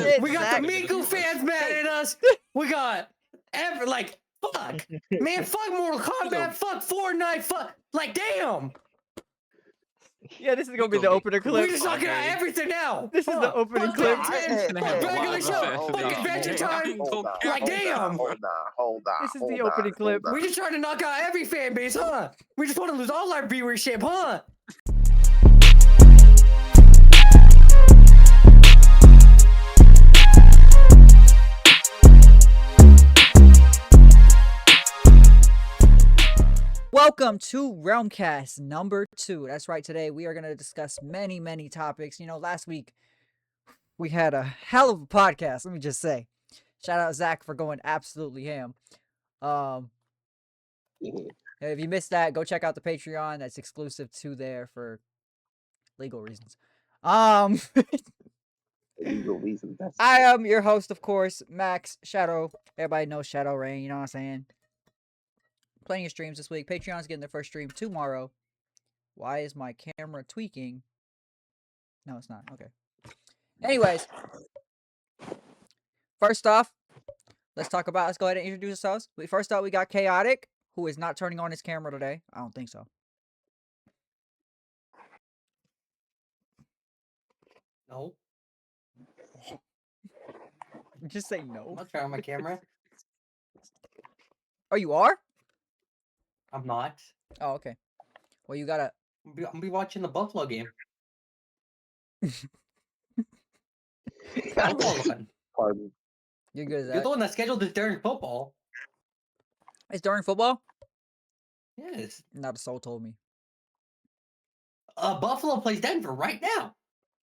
shit, We got Zach. the Miku fans mad at us. We got fuck. Man, fuck Mortal Kombat, fuck Fortnite, fuck damn. Yeah, this is gonna be the opener We clip. just talking about everything now. This is the opening fuck clip. Ben 10, fuck regular show, fuck Adventure Time. Damn. Hold on. This is the opening clip. We just trying to knock out every fan base, huh? We just want to lose all our viewership, huh? Welcome to Realmcast number 2. That's right, today we are going to discuss many topics. You know, last week we had a hell of a podcast, let me just say. Shout out Zach for going absolutely ham. If you missed that, go check out the Patreon. That's exclusive to there for legal reasons. Legal reasons. I am your host, of course, Max Shadow. Everybody knows Shadow Rain, you know what I'm saying? Plenty of streams this week. Patreon's getting their first stream tomorrow. Why is my camera tweaking? No, it's not. Okay. Anyways. First off, let's go ahead and introduce ourselves. First up, we got Chaotic, who is not turning on his camera today. I don't think so. No. Just say no. I'm not turning on my camera. Oh, you are? I'm not. Oh, okay. Well, you gotta... I'm gonna be watching the Buffalo game. Pardon. You're good at that. You're the one that scheduled this during football. It's during football? Yes. Not a soul told me. Buffalo plays Denver right now.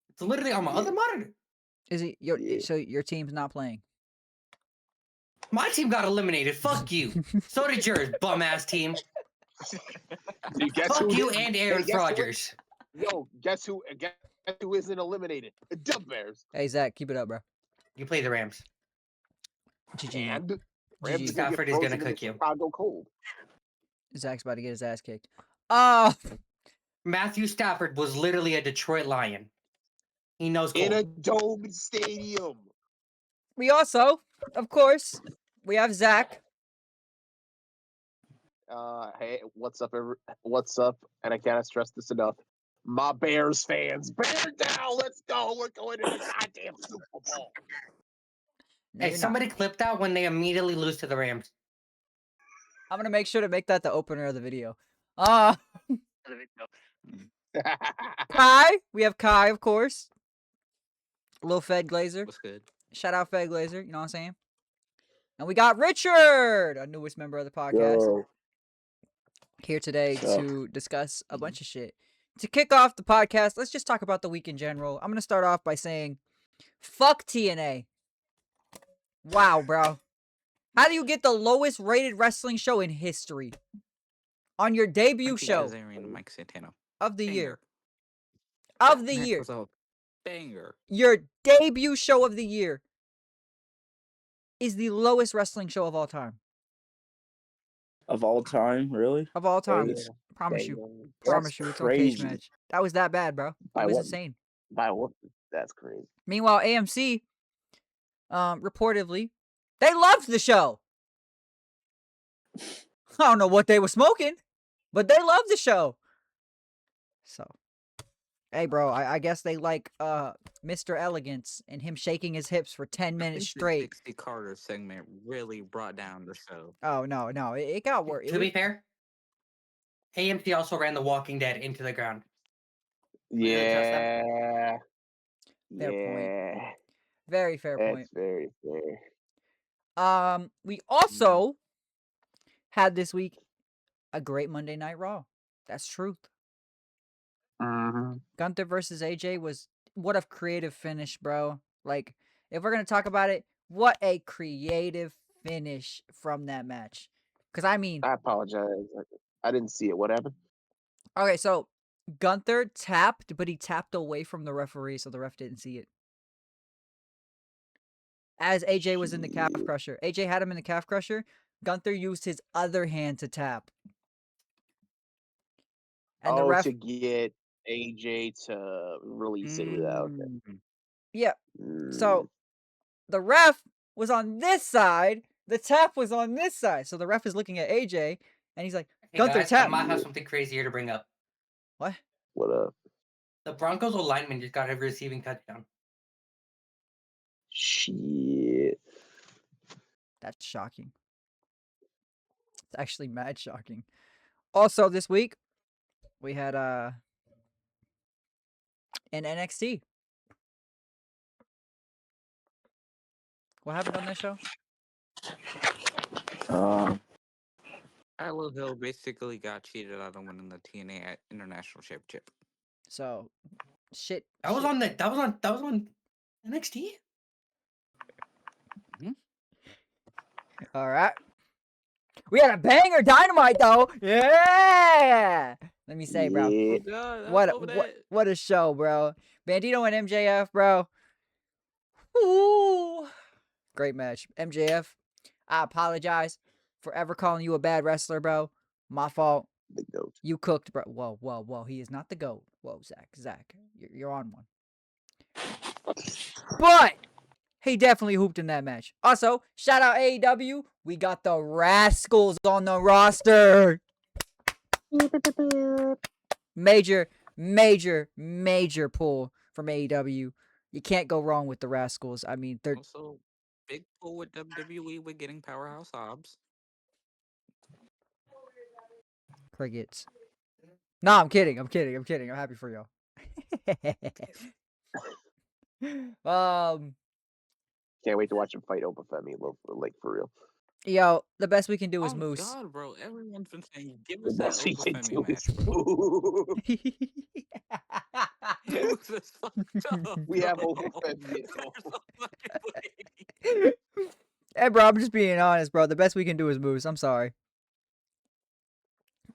It's literally on my other monitor. Is it so your team's not playing? My team got eliminated. Fuck you. So did yours, bum ass team. Fuck you and Aaron Rodgers. Yo, guess who isn't eliminated? The Dumb Bears. Hey Zach, keep it up, bro. You play the Rams. GG. And Rams Stafford is gonna cook you. Chicago cold. Zach's about to get his ass kicked. Matthew Stafford was literally a Detroit Lion. He knows cold. In a domed stadium. We also, of course, we have Zach. Hey, what's up, what's up? And I can't stress this enough. My Bears fans, bear down. Let's go. We're going to the goddamn Super Bowl. Hey, somebody clip that when they immediately lose to the Rams. I'm gonna make sure to make that the opener of the video. Kai, we have Kai, of course. Lil Fed Glazer. What's good? Shout out Fed Glazer, you know what I'm saying? And we got Richard, a newest member of the podcast, here today to discuss a bunch of shit. To kick off the podcast, let's just talk about the week in general. I'm gonna start off by saying, fuck TNA. Wow, bro. How do you get the lowest rated wrestling show in history on your debut show of the year? Of the year. Banger. Your debut show of the year is the lowest wrestling show of all time. Of all time, really? Of all time. Yes. Promise you. That's Promise you, it's on Cage Match. That was that bad, bro. It was insane. By what? That's crazy. Meanwhile, AMC, reportedly, they loved the show. I don't know what they were smoking, but they loved the show. So, hey, bro, I guess they like Mr. Elegance and him shaking his hips for 10 minutes straight. The Dixie Carter segment really brought down the show. Oh, no, it got worse. To be fair, AMC also ran The Walking Dead into the ground. Yeah. Fair point. Very fair point. That's very fair. We also had this week a great Monday Night Raw. That's truth. Gunther versus AJ was what a creative finish, bro. Like, if we're gonna talk about it, what a creative finish from that match. Because I mean, I apologize. I didn't see it. What happened? Okay, so Gunther tapped, but he tapped away from the referee, so the ref didn't see it. As AJ was in the calf crusher. AJ had him in the calf crusher. Gunther used his other hand to tap. And the ref... to get AJ to release it without it. Yeah. So, the ref was on this side, the tap was on this side. So the ref is looking at AJ, and he's like, Hey Gunther, guys, tap. I might have something crazy here to bring up. What? What up? The Broncos lineman just got a receiving touchdown. Shit. That's shocking. It's actually mad shocking. Also, this week, we had an NXT. What happened on that show? Tyler Hill basically got cheated out of winning the TNA International Championship. So, shit. That was shit. on NXT. All right. We had a banger Dynamite though. Yeah. Let me say, bro. Yeah. What a show, bro. Bandito and MJF, bro. Ooh. Great match. MJF, I apologize for ever calling you a bad wrestler, bro. My fault. The goat. You cooked, bro. Whoa. He is not the GOAT. Whoa, Zach. You're on one. But he definitely hooped in that match. Also, shout out AEW. We got the Rascals on the roster. Major pull from AEW. You can't go wrong with the Rascals. I mean, they're Also, big pull with WWE with getting Powerhouse Hobbs. crickets. No, I'm kidding. I'm happy for y'all. Can't wait to watch him fight Obafemi, like for real. Yo, the best we can do is Oh Moose. God, bro! Everyone's been saying, "Give The us that best we can Obafemi do match." is move. Moose is fucked up. We have bro. Obafemi. Hey, bro, I'm just being honest, bro. The best we can do is Moose. I'm sorry.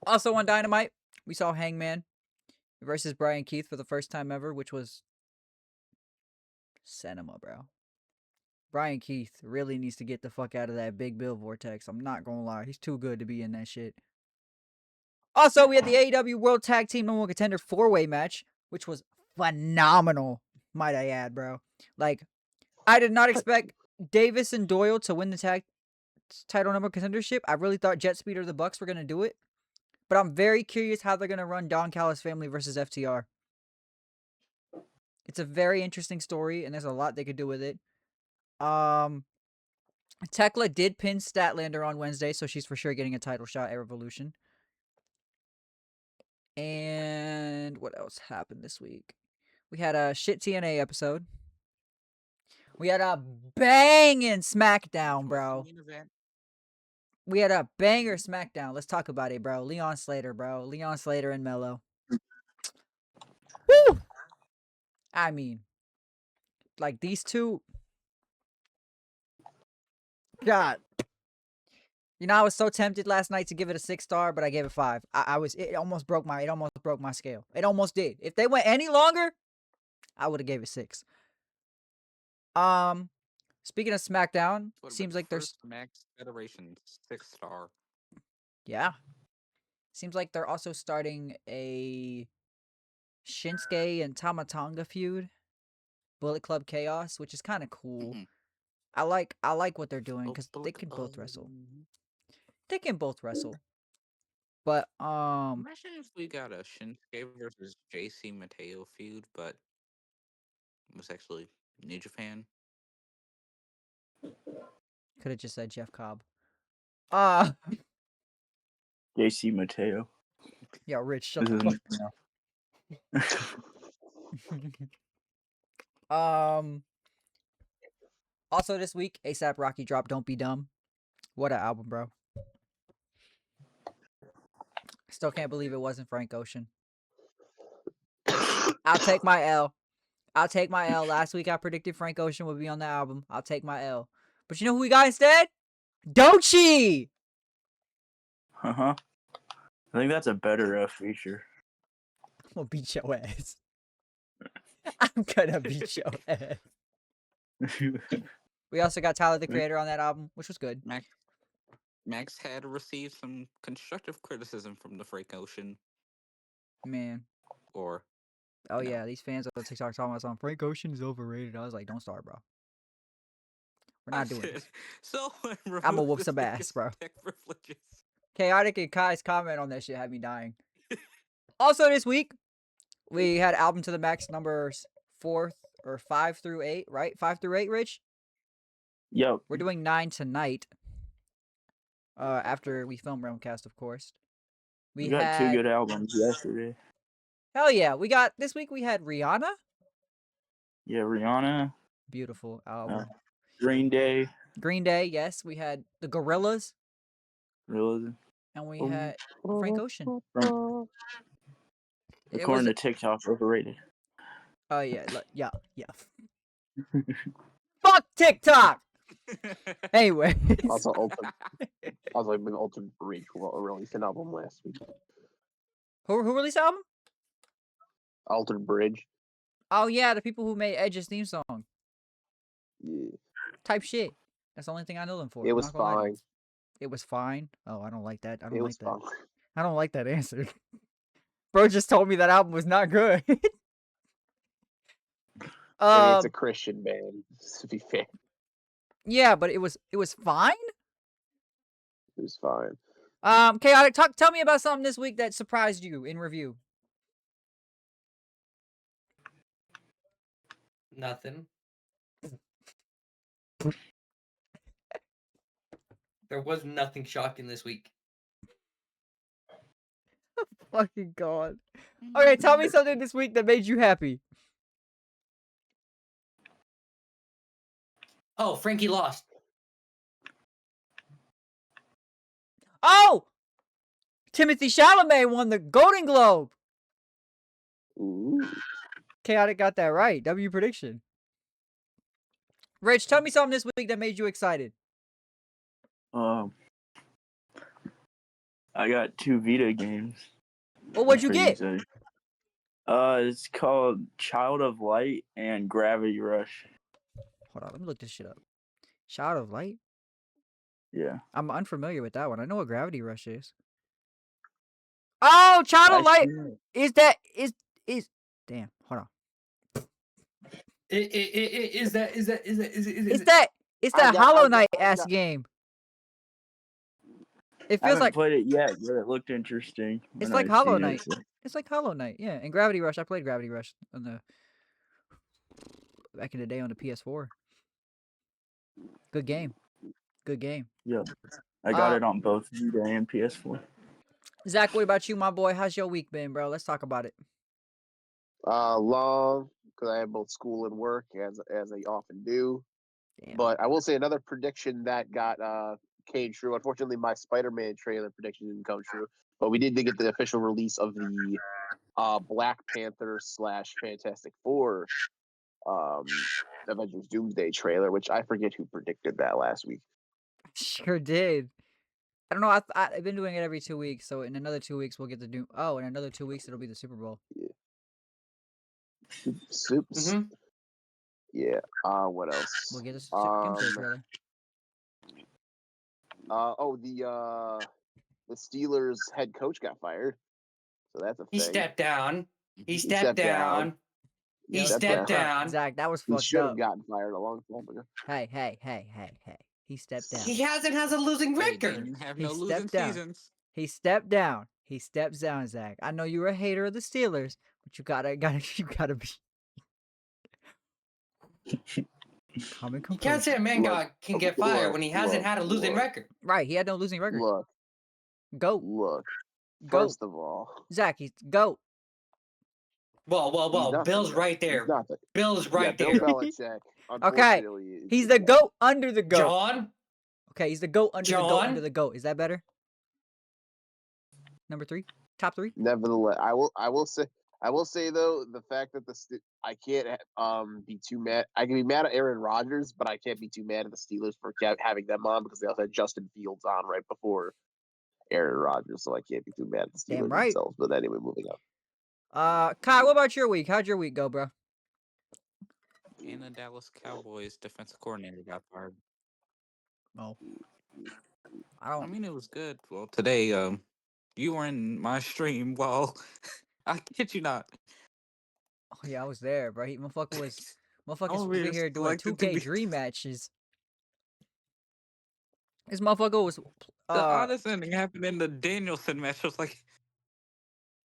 Also on Dynamite, we saw Hangman versus Brian Keith for the first time ever, which was cinema, bro. Brian Keith really needs to get the fuck out of that Big Bill vortex. I'm not gonna lie. He's too good to be in that shit. Also, we had the AEW World Tag Team No. 1 Contender 4-way match, which was phenomenal, might I add, bro. Like, I did not expect Davis and Doyle to win the tag title number contendership. I really thought Jet Speed or the Bucks were going to do it. But I'm very curious how they're going to run Don Callis family versus FTR. It's a very interesting story, and there's a lot they could do with it. Tekla did pin Statlander on Wednesday, so she's for sure getting a title shot at Revolution. And what else happened this week? We had a shit TNA episode. We had a banging SmackDown, bro. We had a banger SmackDown. Let's talk about it, bro. Leon Slater, bro. Leon Slater and Mello. Woo! I mean, like these two. God. You know, I was so tempted last night to give it a 6-star, but I gave it 5. It almost broke my scale. It almost did. If they went any longer, I would have gave it 6. Speaking of SmackDown, seems like there's Max Federation 6-star. Yeah. Seems like they're also starting a Shinsuke and Tamatonga feud. Bullet Club Chaos, which is kind of cool. I like what they're doing because they can both wrestle. They can both wrestle. But imagine if we got a Shinsuke versus JC Mateo feud, but it was actually New Japan. Could have just said Jeff Cobb. JC Mateo. Yeah, Rich, shut the fuck up. Also this week, ASAP Rocky dropped Don't Be Dumb. What an album, bro. Still can't believe it wasn't Frank Ocean. I'll take my L. Last week I predicted Frank Ocean would be on the album. I'll take my L. But you know who we got instead? Doechii! Uh-huh. I think that's a better feature. I'm gonna beat your ass. I'm gonna beat your ass. We also got Tyler, the Creator, on that album, which was good. Max had received some constructive criticism from the Frank Ocean. Man. Or oh yeah, these fans on TikTok talking about something. Frank Ocean is overrated. I was like, don't start, bro. We're not doing this. Someone I'ma remove whoop this some ass, nigga's bro. tech privileges. Chaotic and Kai's comment on that shit had me dying. Also this week, we had Album to the Max numbers 5 through 8, right? 5 through 8, Rich? Yep. We're doing 9 tonight. After we film Realmcast, of course. We got two had good albums yesterday. Hell yeah, this week we had Rihanna. Yeah, Rihanna, Beautiful album. Green Day, Green Day, yes. We had the Gorillas, Realism. and we had Frank Ocean. It According was to TikTok, overrated. oh yeah, yeah. Fuck TikTok. Anyway, Also, like the Ultimate Breach released an album last week. who released the album? Altered Bridge. Oh yeah, the people who made Edge's theme song. Yeah. Type shit. That's the only thing I know them for. It I'm was not gonna lie to you. fine. It was fine. Oh, I don't like that. I don't It like was that. fine. I don't like that answer. Bro just told me that album was not good. I mean, it's a Christian band, to be fair. Yeah, but it was fine. It was fine. Chaotic, tell me about something this week that surprised you in review. Nothing. There was nothing shocking this week. Fucking god. Okay, tell me something this week that made you happy. Oh, Frankie lost. Oh! Timothy Chalamet won the Golden Globe. Ooh. Chaotic got that right. W prediction. Rich, tell me something this week that made you excited. I got 2 Vita games. Well, what'd you Pretty get? exciting. It's called Child of Light and Gravity Rush. Hold on, let me look this shit up. Child of Light? Yeah. I'm unfamiliar with that one. I know what Gravity Rush is. Oh, Child of Light! Is damn, hold on. Is that It's that Hollow Knight ass got- game. It I feels haven't like played it yet, but it looked interesting. It's when like I Hollow seen it, Knight. so- It's like Hollow Knight, yeah. And Gravity Rush, I played Gravity Rush on the back in the day on the PS4. Good game. Good game. Yeah. I got it on both Vita and PS4. Zach, what about you, my boy? How's your week been, bro? Let's talk about it. Long, because I have both school and work, as I often do. Damn. But I will say another prediction that came true. Unfortunately, my Spider-Man trailer prediction didn't come true. But we did get the official release of the Black Panther / Fantastic Four Avengers Doomsday trailer, which I forget who predicted that last week. Sure did. I don't know. I've been doing it every 2 weeks, so in another 2 weeks we'll get the Doom. Oh, in another 2 weeks it'll be the Super Bowl. Yeah. What else? We'll get a Doomsday trailer. The Steelers head coach got fired, so that's a thing. He stepped down. He stepped stepped down. down. He He stepped stepped down. Zach, that was He fucked should up. have gotten fired a long time ago. Hey. He stepped down. He has a losing They record. didn't have He no losing stepped down. seasons. He stepped down. He steps down, Zach. I know you're a hater of the Steelers, but you gotta be calm and You composed. can't say a man Look, can get fired when he hasn't look, had a losing look. record. Right, he had no losing record. Go. Look. Go. First of all, Zach, he's go. Well, Bill's right there. He's nothing. Bill's right Bill there. Belichick. Okay, unfortunately, he's the GOAT under the GOAT. John, Okay, he's the GOAT under the GOAT John? under the GOAT. Is that better? Number 3? Top 3? Nevertheless, I will say though, the fact that I can't be too mad. I can be mad at Aaron Rodgers, but I can't be too mad at the Steelers for having them on because they also had Justin Fields on right before Aaron Rodgers, so I can't be too mad at the Steelers Damn right. themselves. But anyway, moving on. Kai, what about your week? How'd your week go, bro? And the Dallas Cowboys defensive coordinator got fired. Oh. I mean, it was good. Well, today, you were in my stream while I kid you not. Oh yeah, I was there, bro. Motherfucker was Oh, over we here doing selected to 2K be- dream matches. This motherfucker was. The oddest ending happened in the Danielson match. I was like,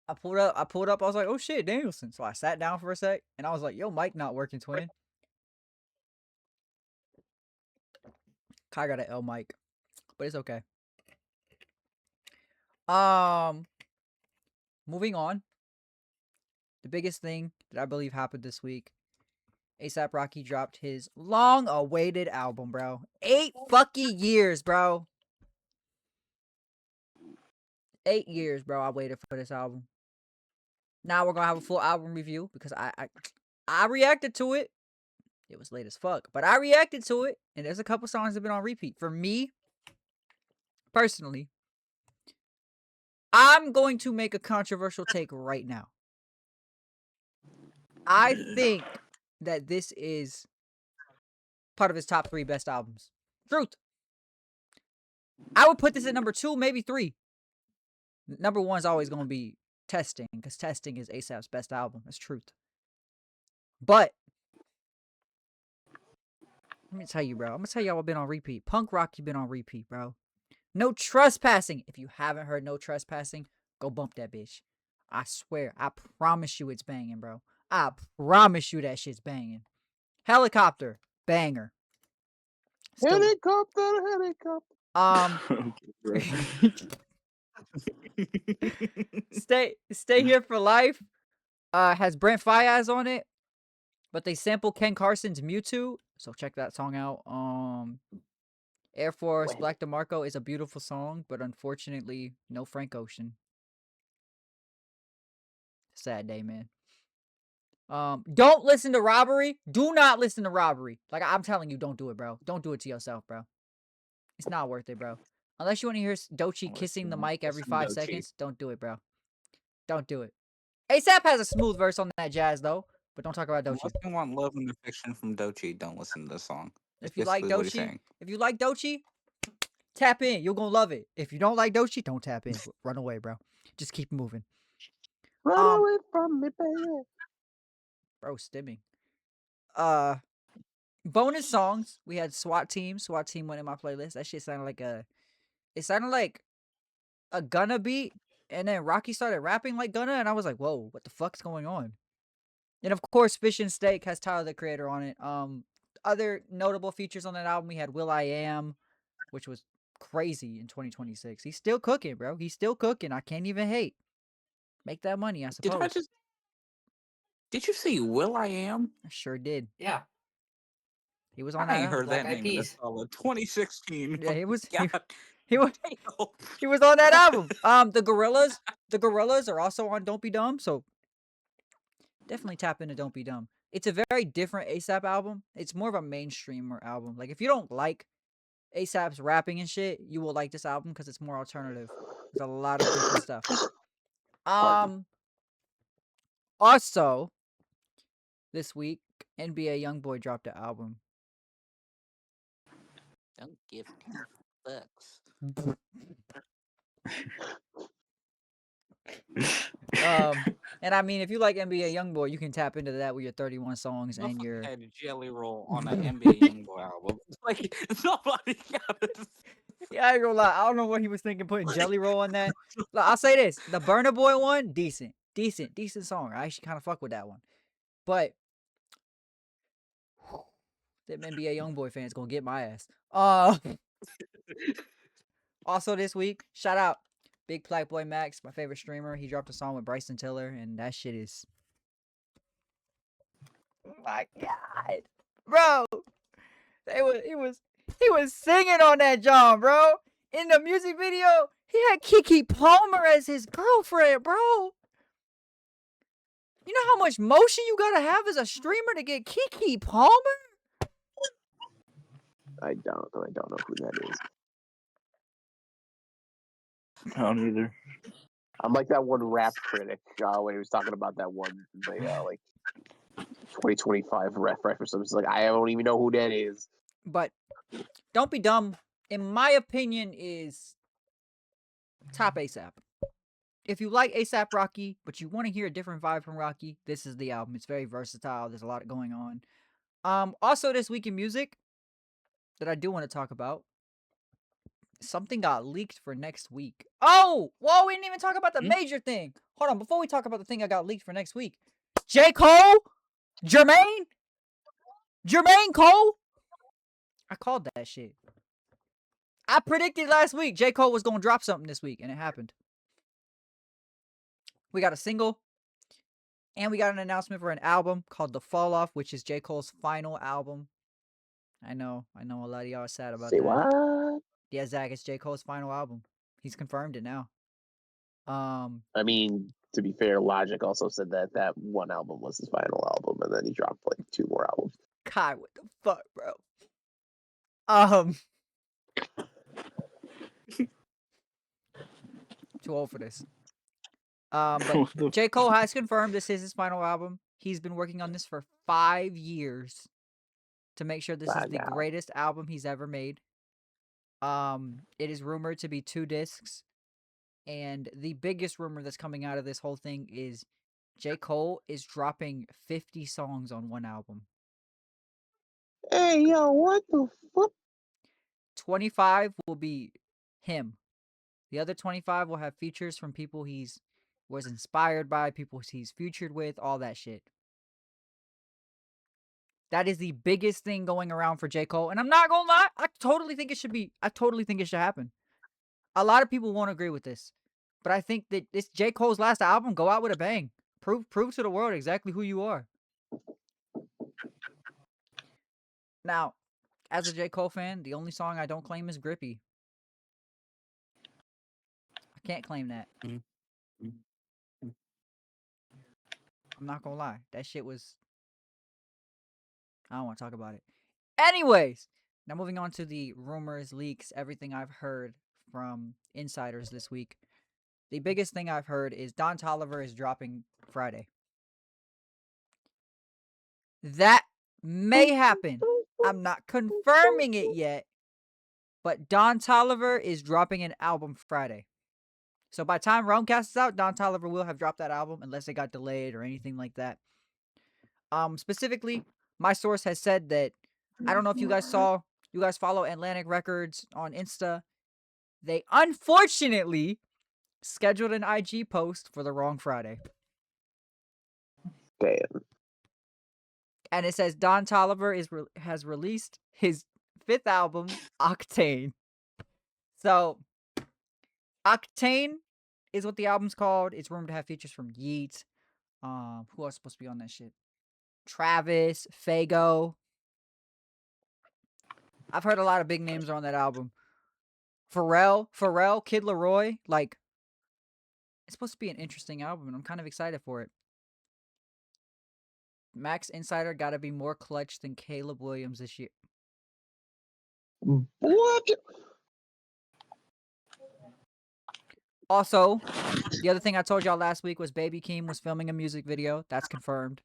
I pulled up. I was like, oh shit, Danielson. So I sat down for a sec, and I was like, yo, mic not working, twin. Kai got an L mic, but it's okay. Moving on. The biggest thing that I believe happened this week, A$AP Rocky dropped his long-awaited album, bro. 8 fucking years, bro. 8 years, bro. I waited for this album. Now we're gonna have a full album review because I reacted to it. It was late as fuck, but I reacted to it, and there's a couple songs that have been on repeat. For me, personally, I'm going to make a controversial take right now. I think that this is part of his top 3 best albums. Truth. I would put this at number 2, maybe 3. Number 1 is always going to be Testing, because Testing is A$AP's best album. That's truth. But let me tell you, bro. I'm going to tell y'all what been on repeat. Punk Rocky been on repeat, bro. No Trespassing. If you haven't heard No Trespassing, go bump that bitch. I swear. I promise you it's banging, bro. I promise you that shit's banging. Helicopter. Banger. Still, Helicopter. Stay Here for Life has Brent Faiyaz on it, but they sample Ken Carson's Mewtwo, so check that song out. Air Force Black DeMarco is a beautiful song, but unfortunately no Frank Ocean. Sad day, man. Don't listen to Robbery. Do not listen to Robbery. Like, I'm telling you, don't do it, bro. Don't do it to yourself, bro. It's not worth it, bro. Unless you want to hear Doechii kissing the mic every 5 seconds, don't do it, bro. Don't do it. A$AP has a smooth verse on that jazz, though. But don't talk about Doechii. Unless you want love and affection from Doechii, don't listen to the song. If you like Doechii, tap in. You're gonna love it. If you don't like Doechii, don't tap in. Run away, bro. Just keep moving. Run away from me, baby. Bro, stimming. Bonus songs. We had SWAT Team. SWAT Team went in my playlist. That shit sounded like a Gunna beat. And then Rocky started rapping like Gunna, and I was like, whoa, what the fuck's going on? And of course, Fish and Steak has Tyler the Creator on it. Other notable features on that album, we had will.i.am, which was crazy in 2026. He's still cooking, bro. He's still cooking. I can't even hate. Make that money, I suppose. Did you see will.i.am? I sure did. Yeah. He was on I that. ain't heard Black that Eyed name in Peas. 2016. Yeah, he was. God. He was. He was on that album. The Gorillas are also on Don't Be Dumb. So definitely tap into Don't Be Dumb. It's a very different A$AP album. It's more of a mainstreamer album. Like, if you don't like A$AP's rapping and shit, you will like this album because it's more alternative. There's a lot of different stuff. Also, this week, NBA YoungBoy dropped an album. Don't give 2 fucks. And I mean, if you like NBA YoungBoy, you can tap into that with your 31 songs and Motherfucker your. had Jelly Roll on an NBA YoungBoy album. Like, nobody got it. Yeah, I ain't gonna lie. I don't know what he was thinking putting Jelly Roll on that. Look, I'll say this: the Burna Boy one, decent song. I actually kind of fuck with that one. But them NBA YoungBoy fans gonna get my ass. Also this week, shout out Big Black Boy Max, my favorite streamer. He dropped a song with Bryson Tiller, and that shit is. Oh my God, bro! He was singing on that John, bro. In the music video, he had Keke Palmer as his girlfriend, bro. You know how much motion you gotta have as a streamer to get Keke Palmer? I don't know who that is. I don't either. I'm like that one rap critic when he was talking about that one like 2025 ref or something. It's like, I don't even know who that is. But Don't Be Dumb, in my opinion, is top A$AP. If you like A$AP Rocky, but you want to hear a different vibe from Rocky, this is the album. It's very versatile. There's a lot going on. Also this week in music that I do want to talk about. something got leaked for next week. Oh, whoa, we didn't even talk about the Hmm? major thing. Hold on, before we talk about the thing that got leaked for next week. J. Cole? Jermaine Cole? I called that shit. I predicted last week J. Cole was going to drop something this week, and it happened. We got a single, and we got an announcement for an album called The Fall Off, which is J. Cole's final album. I know a lot of y'all are sad about Say that. what? Yeah, Zach, it's J. Cole's final album. He's confirmed it now. I mean, to be fair, Logic also said that that one album was his final album, and then he dropped like 2 more albums. God, what the fuck, bro? Too old for this. But What the J. Cole has confirmed this is his final album. He's been working on this for 5 years to make sure this is the Wow. greatest album he's ever made. It is rumored to be 2 discs. And the biggest rumor that's coming out of this whole thing is J. Cole is dropping 50 songs on one album. Hey, yo, what the fuck? 25 will be him. The other 25 will have features from people he's was inspired by, people he's featured with, all that shit. That is the biggest thing going around for J. Cole. And I'm not gonna lie, I totally think it should happen. A lot of people won't agree with this. But I think that this J. Cole's last album, go out with a bang. Prove to the world exactly who you are. Now, as a J. Cole fan, the only song I don't claim is Grippy. I can't claim that. I'm not gonna lie. That shit was... I don't want to talk about it. Anyways, now moving on to the rumors, leaks, everything I've heard from insiders this week. The biggest thing I've heard is Don Toliver is dropping Friday. That may happen. I'm not confirming it yet, but Don Toliver is dropping an album Friday. So by the time Realmcast is out, Don Toliver will have dropped that album, unless it got delayed or anything like that. Specifically, my source has said that, I don't know if you guys saw, you guys follow Atlantic Records on Insta. They unfortunately scheduled an IG post for the wrong Friday. Damn. And it says Don Toliver has released his 5th album, Octane. So, Octane is what the album's called. It's rumored to have features from Yeet. Who else is supposed to be on that shit? Travis, Fago. I've heard a lot of big names are on that album. Pharrell, Kid Laroi. Like, it's supposed to be an interesting album, and I'm kind of excited for it. Max Insider gotta be more clutch than Caleb Williams this year. What? Also, the other thing I told y'all last week was Baby Keem was filming a music video. That's confirmed.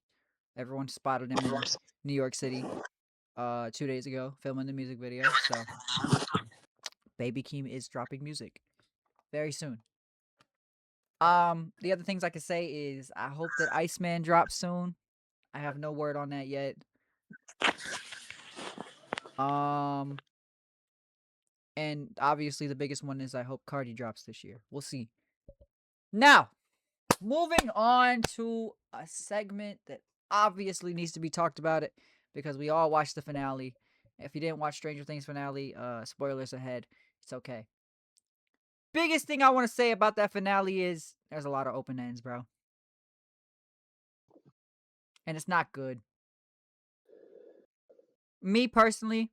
Everyone spotted him in New York City 2 days ago filming the music video. So, Baby Keem is dropping music very soon. The other things I could say is I hope that Iceman drops soon. I have no word on that yet. And obviously the biggest one is I hope Cardi drops this year. We'll see. Now, moving on to a segment that obviously needs to be talked about it because we all watched the finale. If you didn't watch Stranger Things finale, spoilers ahead. It's okay. Biggest thing I want to say about that finale is there's a lot of open ends, bro. And it's not good. Me personally,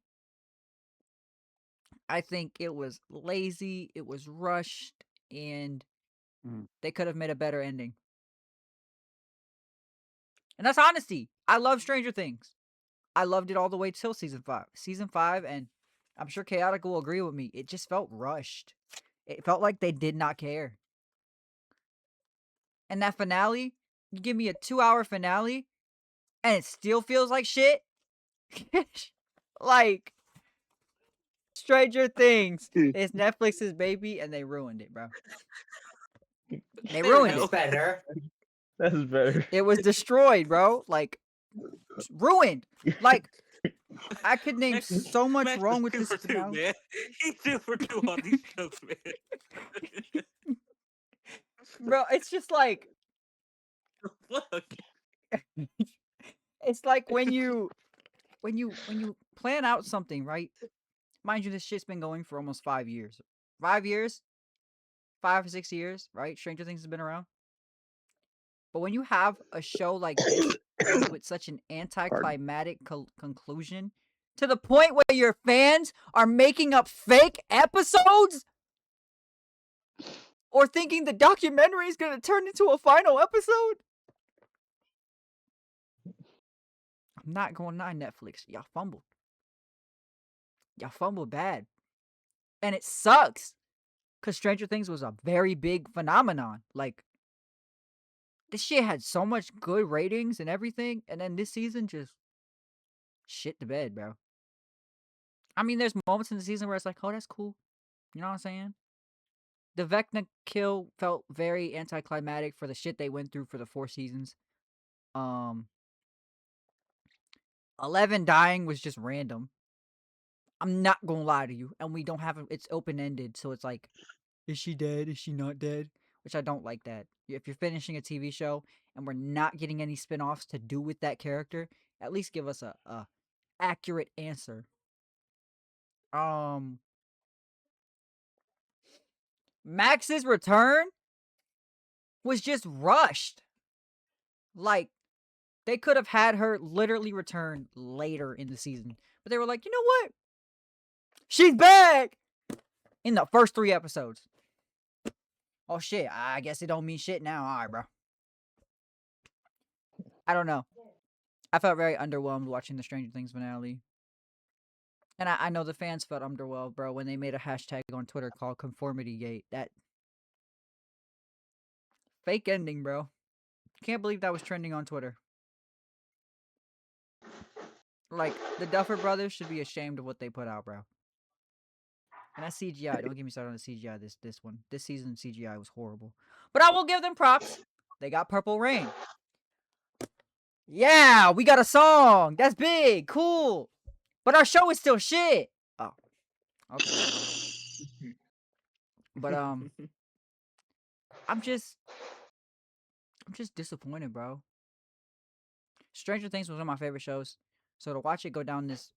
I think it was lazy, it was rushed, and they could have made a better ending. And that's honesty. I love Stranger Things. I loved it all the way till season 5. Season 5, and I'm sure Chaotic will agree with me, it just felt rushed. It felt like they did not care. And that finale, you give me a 2-hour finale, and it still feels like shit? Like, Stranger Things is Netflix's baby, and they ruined it, bro. They ruined That's it. better. That's better. It was destroyed, bro. Like, ruined. Like, I could name Max, so much Max wrong is with 2 this for 2, finale. man. He's 2 for 2 on these jokes, man. Bro, it's just like Fuck. it's like when you plan out something, right? Mind you, this shit's been going for almost 5 years. 5 years? 5 or 6 years, right? Stranger Things has been around. But when you have a show like this end with such an anticlimactic conclusion to the point where your fans are making up fake episodes or thinking the documentary is going to turn into a final episode, I'm not going to lie, Netflix. Y'all fumbled. Y'all fumbled bad. And it sucks because Stranger Things was a very big phenomenon. Like, this shit had so much good ratings and everything, and then this season just shit the bed, bro. I mean, there's moments in the season where it's like, oh, that's cool. You know what I'm saying? The Vecna kill felt very anticlimactic for the shit they went through for the 4 seasons. 11 dying was just random. I'm not gonna lie to you. And we don't have it's open-ended, so it's like, is she dead? Is she not dead? Which I don't like that. If you're finishing a TV show and we're not getting any spin-offs to do with that character, at least give us a accurate answer. Max's return was just rushed. Like, they could have had her literally return later in the season. But they were like, you know what? She's back! In the first 3 episodes. Oh shit, I guess it don't mean shit now. Alright, bro. I don't know. I felt very underwhelmed watching the Stranger Things finale. And I know the fans felt underwhelmed, bro, when they made a hashtag on Twitter called ConformityGate. That fake ending, bro. Can't believe that was trending on Twitter. Like, the Duffer Brothers should be ashamed of what they put out, bro. And that CGI, don't get me started on the CGI this one. This season CGI was horrible. But I will give them props. They got Purple Rain. Yeah, we got a song. That's big. Cool. But our show is still shit. Oh. Okay. But I'm just disappointed, bro. Stranger Things was one of my favorite shows. So to watch it go down this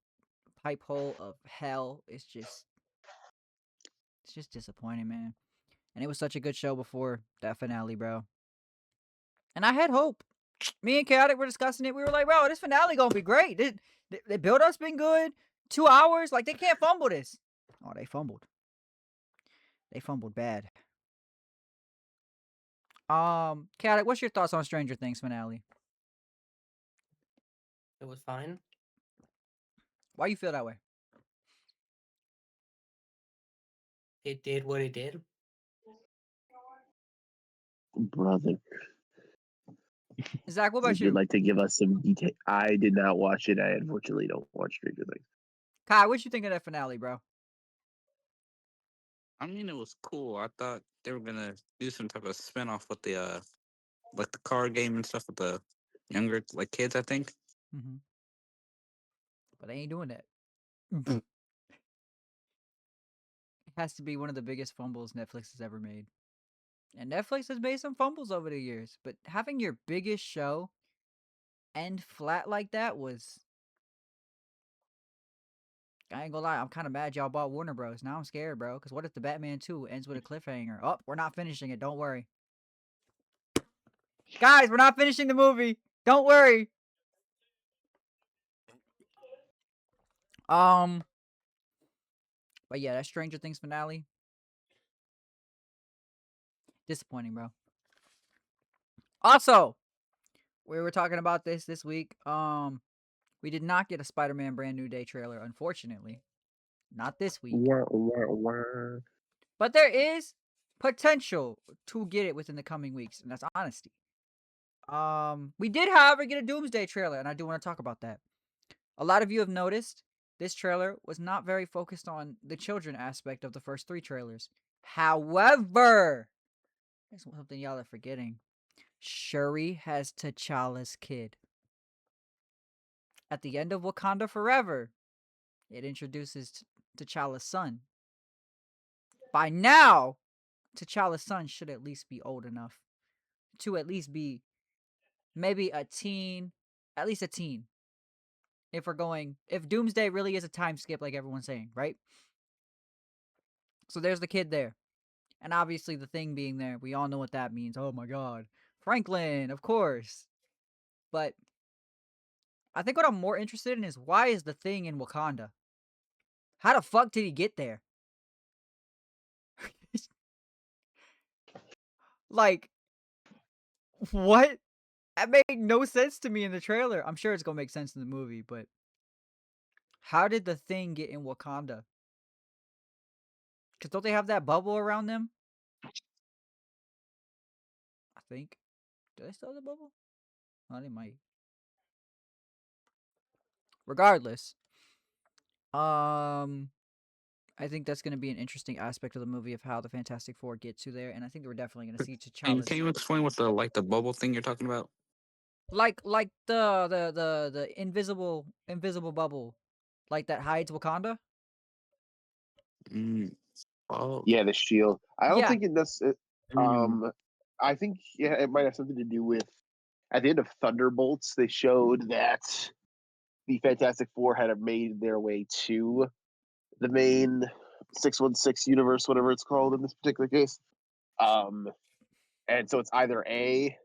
pipe hole of hell is just disappointing, man. And it was such a good show before that finale, bro. And I had hope. Me and Chaotic were discussing it. We were like, bro, this finale gonna be great. The build-up's been good. 2 hours. Like, they can't fumble this. Oh, they fumbled. They fumbled bad. Chaotic, what's your thoughts on Stranger Things finale? It was fine. Why you feel that way? It did what it did. Brother, Zach, what about would you you? like to give us some detail? I did not watch it. I unfortunately don't watch Stranger Things. Kai, what you think of that finale, bro? I mean, it was cool. I thought they were gonna do some type of spin-off with the like the card game and stuff with the younger like kids, I think. Mm-hmm. But they ain't doing that. It has to be one of the biggest fumbles Netflix has ever made. And Netflix has made some fumbles over the years, but having your biggest show end flat like that was... I ain't gonna lie, I'm kind of mad y'all bought Warner Bros. Now I'm scared, bro. Because what if the Batman 2 ends with a cliffhanger? Oh, we're not finishing it. Don't worry. Guys, we're not finishing the movie. Don't worry. But yeah, that Stranger Things finale. Disappointing, bro. Also, we were talking about this week. We did not get a Spider-Man Brand New Day trailer, unfortunately. Not this week. But there is potential to get it within the coming weeks, and that's honesty. We did, however, get a Doomsday trailer, and I do want to talk about that. A lot of you have noticed this trailer was not very focused on the children aspect of the first 3 trailers. However, there's something y'all are forgetting. Shuri has T'Challa's kid. at the end of Wakanda Forever, it introduces T'Challa's son. By now, T'Challa's son should at least be old enough to at least be maybe a teen, at least a teen. If Doomsday really is a time skip like everyone's saying, right? So there's the kid there. And obviously the Thing being there, we all know what that means. Oh my god. Franklin, of course. But I think what I'm more interested in is why is the Thing in Wakanda? How the fuck did he get there? Like, what? That made no sense to me in the trailer. I'm sure it's gonna make sense in the movie, but how did the Thing get in Wakanda? Because don't they have that bubble around them? I think. Do they still have the bubble? Oh, they might. Regardless, I think that's going to be an interesting aspect of the movie of how the Fantastic Four get to there, and I think we're definitely going to see And T'Challa's can you explain what the bubble thing you're talking about? like the invisible bubble, like that hides Wakanda. Mm. Oh, Yeah, the shield. I don't Yeah. think it does. I think it might have something to do with at the end of Thunderbolts. They showed that the Fantastic Four had made their way to the main 616 universe, whatever it's called in this particular case. And so it's either A,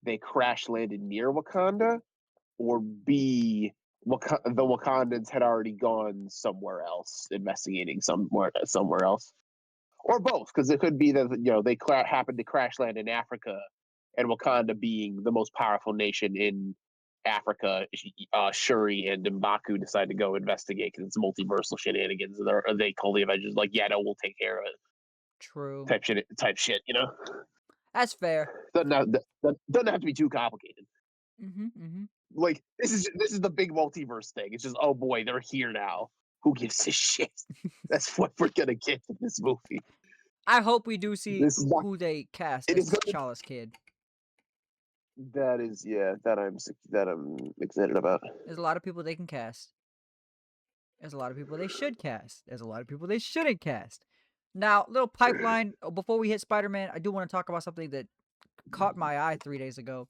they crash landed near Wakanda, or B, the Wakandans had already gone somewhere else, investigating somewhere else, or both, because it could be that they happened to crash land in Africa, and Wakanda being the most powerful nation in Africa, Shuri and M'Baku decide to go investigate because it's multiversal shenanigans. They call the Avengers like, yeah, no, we'll take care of it. True. Type shit, That's fair. Doesn't have to be too complicated. Like this is the big multiverse thing. It's just, oh boy, they're here now. Who gives a shit? That's what we're gonna get in this movie. I hope we do see This is not, who they cast it as is gonna, T'Challa's kid. that I'm excited about. There's a lot of people they can cast. There's a lot of people they should cast. There's a lot of people they shouldn't cast. Now, little pipeline before we hit Spider-Man, I do want to talk about something that caught my eye 3 days ago.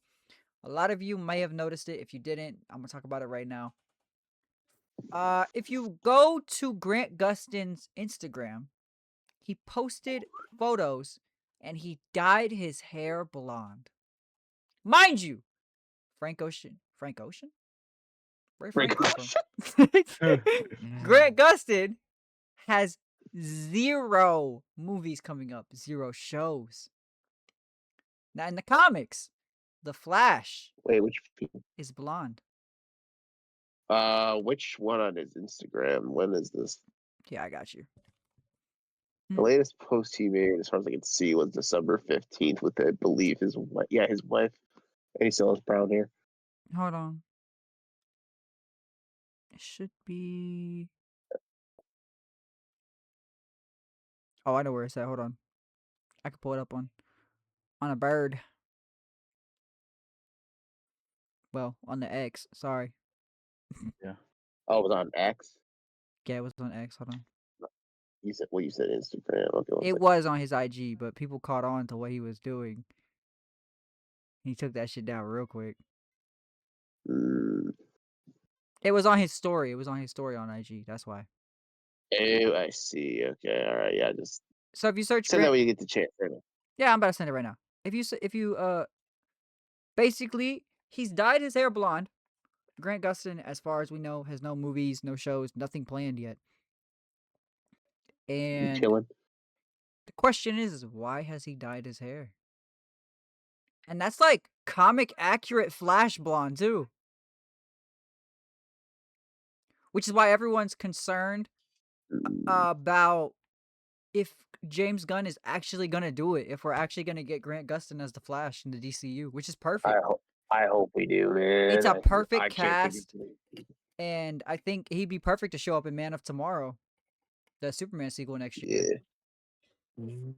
A lot of you may have noticed it. If you didn't, I'm gonna talk about it right now. If you go to Grant Gustin's Instagram, he posted photos and he dyed his hair blonde. Mind you, Frank Ocean. Where Frank come from? Grant Gustin has 0 movies coming up, 0 shows. Now in the comics, the Flash Wait, is blonde. which one on his Instagram? When is this? Yeah, I got you. The latest post he made, as far as I can see, was December 15th with, I believe, his wife. Yeah, his wife. And he still has brown hair. Hold on. It should be. Oh, I know where it's at. Hold on. I can pull it up on a bird. Well, on the X. Sorry. Oh, it was on X? Yeah, it was on X. Hold on. You said Instagram. Okay, It was on his IG, but people caught on to what he was doing. He took that shit down real quick. It was on his story. It was on his story on IG. That's why. Oh, I see. Okay, all right. Yeah, just So if you search send that when you get the chance. Right now. yeah, I'm about to send it right now. If you basically he's dyed his hair blonde. Grant Gustin, as far as we know, has no movies, no shows, nothing planned yet. And Chilling. the question is why has he dyed his hair? And that's like comic accurate Flash blonde too. Which is why everyone's concerned about if James Gunn is actually gonna do it, if we're actually gonna get Grant Gustin as the Flash in the DCU, which is perfect. I hope we do, man. It's a perfect I can't think cast, and I think he'd be perfect to show up in Man of Tomorrow, the Superman sequel next year. Yeah.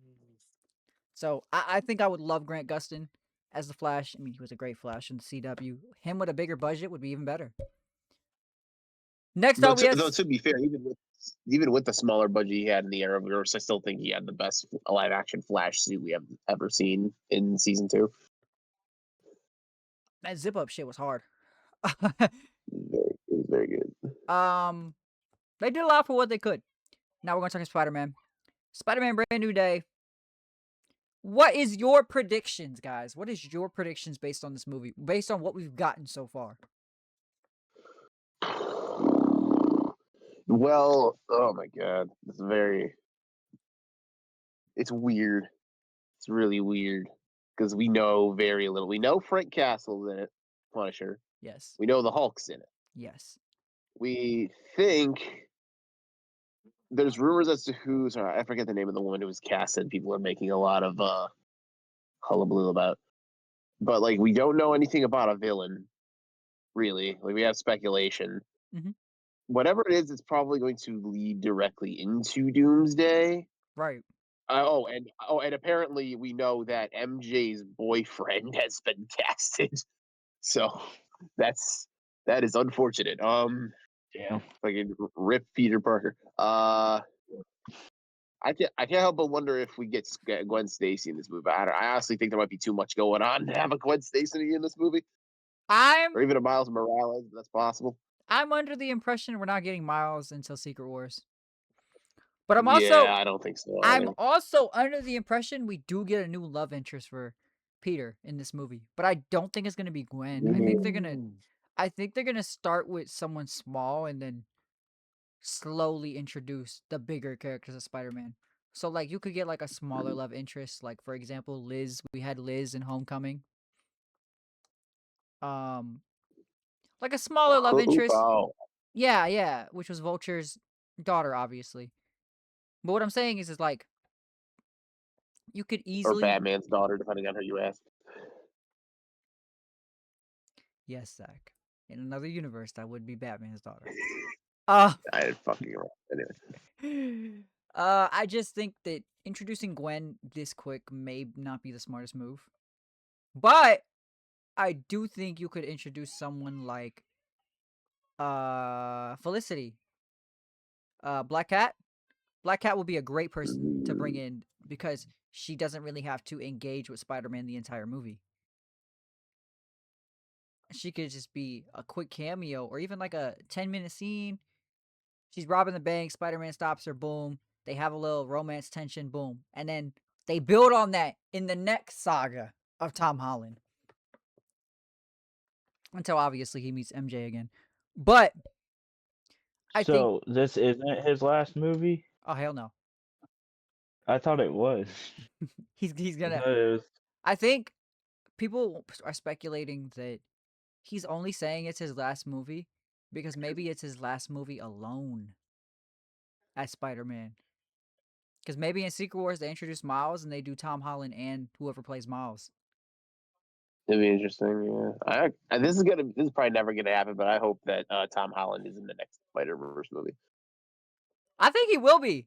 So I think I would love Grant Gustin as the Flash. I mean, he was a great Flash in the CW. Him with a bigger budget would be even better. Next Though up, we have to be fair, even with the smaller budget he had in the Arrowverse, I still think he had the best live action Flash suit we have ever seen in season 2. that zip up shit was hard. It was very good. They did a lot for what they could. Now we're gonna talk Spider-Man. Spider-Man Brand New Day. What is your predictions, guys? What is your predictions based on this movie? Based on what we've gotten so far? Well, oh my god, it's weird. It's really weird because we know very little. We know Frank Castle's in it, Punisher. Yes. We know the Hulk's in it. Yes. We think there's rumors as to who's. I forget the name of the woman who was casted. People are making a lot of hullabaloo about, but like we don't know anything about a villain, really. Like we have speculation. Mhm. Whatever it is, it's probably going to lead directly into Doomsday. Right. And apparently we know that MJ's boyfriend has been casted, so that is unfortunate. Yeah. Fucking rip Peter Parker. I can't help but wonder if we get Gwen Stacy in this movie. I honestly think there might be too much going on to have a Gwen Stacy in this movie, I'm or even a Miles Morales. If that's possible. I'm under the impression we're not getting Miles until Secret Wars. But I'm Yeah, I don't think so. I'm also under the impression we do get a new love interest for Peter in this movie. But I don't think it's gonna be Gwen. I think they're gonna start with someone small and then slowly introduce the bigger characters of Spider-Man. So like you could get like a smaller love interest, like for example, Liz. We had Liz in Homecoming. Like a smaller love interest. Oh, Yeah, which was Vulture's daughter, obviously. But what I'm saying is like you could or easily Batman's daughter, depending on who you ask. Yes, Zach. In another universe, that would be Batman's daughter. Uh I fucking anyway. I just think that introducing Gwen this quick may not be the smartest move. But I do think you could introduce someone like Felicity. Black Cat. Black Cat will be a great person to bring in because she doesn't really have to engage with Spider-Man the entire movie. She could just be a quick cameo or even like a 10-minute scene. She's robbing the bank. Spider-Man stops her. Boom. They have a little romance tension. Boom. And then they build on that in the next saga of Tom Holland. Until obviously he meets MJ again. But I think. So this isn't his last movie? Oh, hell no. I thought it was. He's I gonna. thought it was. I think people are speculating that he's only saying it's his last movie because maybe it's his last movie alone as Spider-Man. Because maybe in Secret Wars they introduce Miles and they do Tom Holland and whoever plays Miles. It'd be interesting, yeah. This is probably never gonna happen, but I hope that Tom Holland is in the next Spider-Verse movie. I think he will be.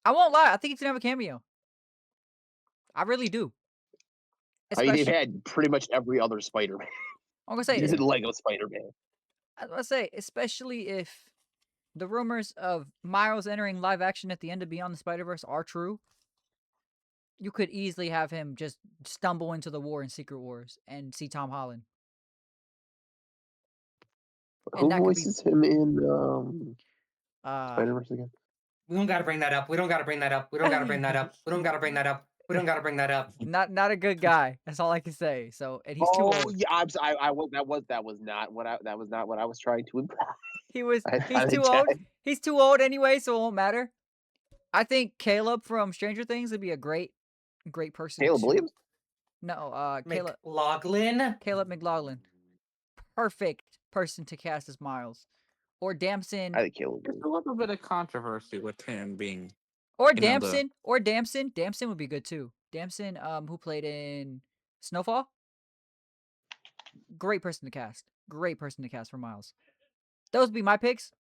I won't lie. I think he's gonna have a cameo. I really do. I mean, they've Especially, had pretty much every other Spider-Man, I'm gonna say, even Lego Spider-Man. I was gonna say, especially if the rumors of Miles entering live action at the end of Beyond the Spider-Verse are true, you could easily have him just stumble into the war in Secret Wars and see Tom Holland. Who that could be- voices him in Spider-Verse again? We don't gotta bring that up. We don't gotta bring that up. We don't gotta bring that up. We don't gotta bring that up. We don't gotta bring that up. Not a good guy. That's all I can say. So, and he's too old. Yeah, that was not what I was trying to imply. He's I too think old. He's too old anyway, so it won't matter. I think Caleb from Stranger Things would be a great person. Caleb Williams? No, Caleb McLaughlin. Perfect person to cast as Miles. Or Damson. I think Caleb There's Williams. a little bit of controversy with him being. Or you know, Damson. Or Damson. Damson would be good too. Damson, who played in Snowfall. Great person to cast. Great person to cast for Miles. Those would be my picks.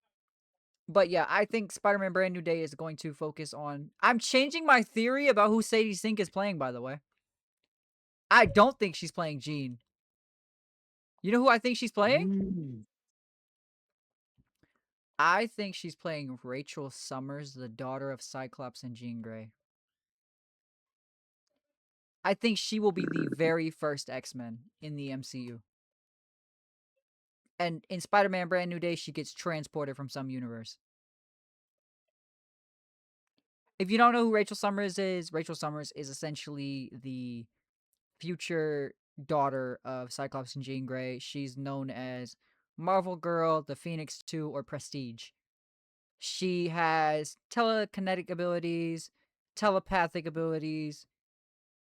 But yeah, I think Spider-Man Brand New Day is going to focus on... I'm changing my theory about who Sadie Sink is playing, by the way. I don't think she's playing Jean. You know who I think she's playing? I think she's playing Rachel Summers, the daughter of Cyclops and Jean Grey. I think she will be the very first X-Men in the MCU. And in Spider-Man Brand New Day, she gets transported from some universe. If you don't know who Rachel Summers is essentially the future daughter of Cyclops and Jean Grey. She's known as Marvel Girl, the Phoenix 2, or Prestige. She has telekinetic abilities, telepathic abilities.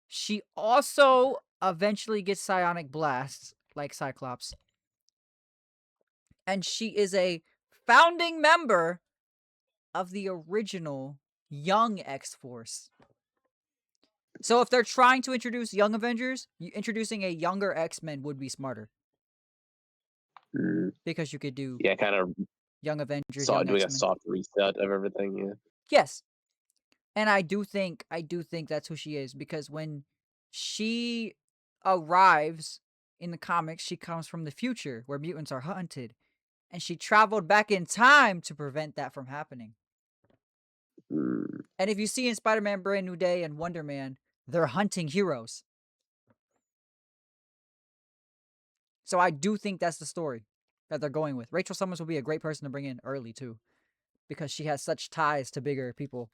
She also eventually gets psionic blasts, like Cyclops. And she is a founding member of the original Young X-Force. So if they're trying to introduce Young Avengers, introducing a younger X-Men would be smarter. Because you could do kind of Young Avengers, doing Young a X-Men. soft reset of everything. Yeah. Yes. And I do think that's who she is, because when she arrives in the comics, she comes from the future where mutants are hunted, and she traveled back in time to prevent that from happening. And if you see in Spider-Man Brand New Day and Wonder Man, they're hunting heroes. So I do think that's the story that they're going with. Rachel Summers will be a great person to bring in early too, because she has such ties to bigger people.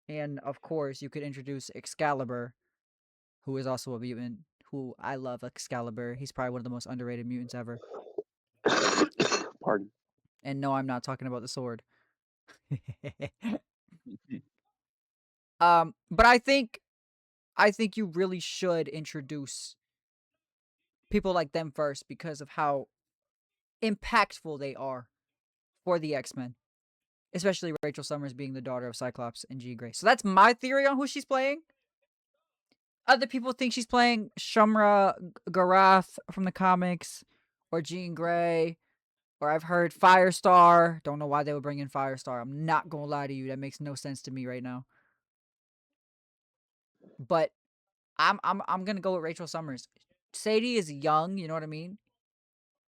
And of course, you could introduce Excalibur, who is also a mutant, who I love Excalibur. He's probably one of the most underrated mutants ever. Pardon. And no, I'm not talking about the sword. But I think you really should introduce people like them first because of how impactful they are for the X-Men. Especially Rachel Summers being the daughter of Cyclops and Jean Grey. So that's my theory on who she's playing. Other people think she's playing Shumra Garath from the comics, or Jean Grey, or I've heard Firestar. Don't know why they would bring in Firestar. I'm not gonna lie to you, that makes no sense to me right now. But I'm gonna go with Rachel Summers. Sadie is young, you know what I mean?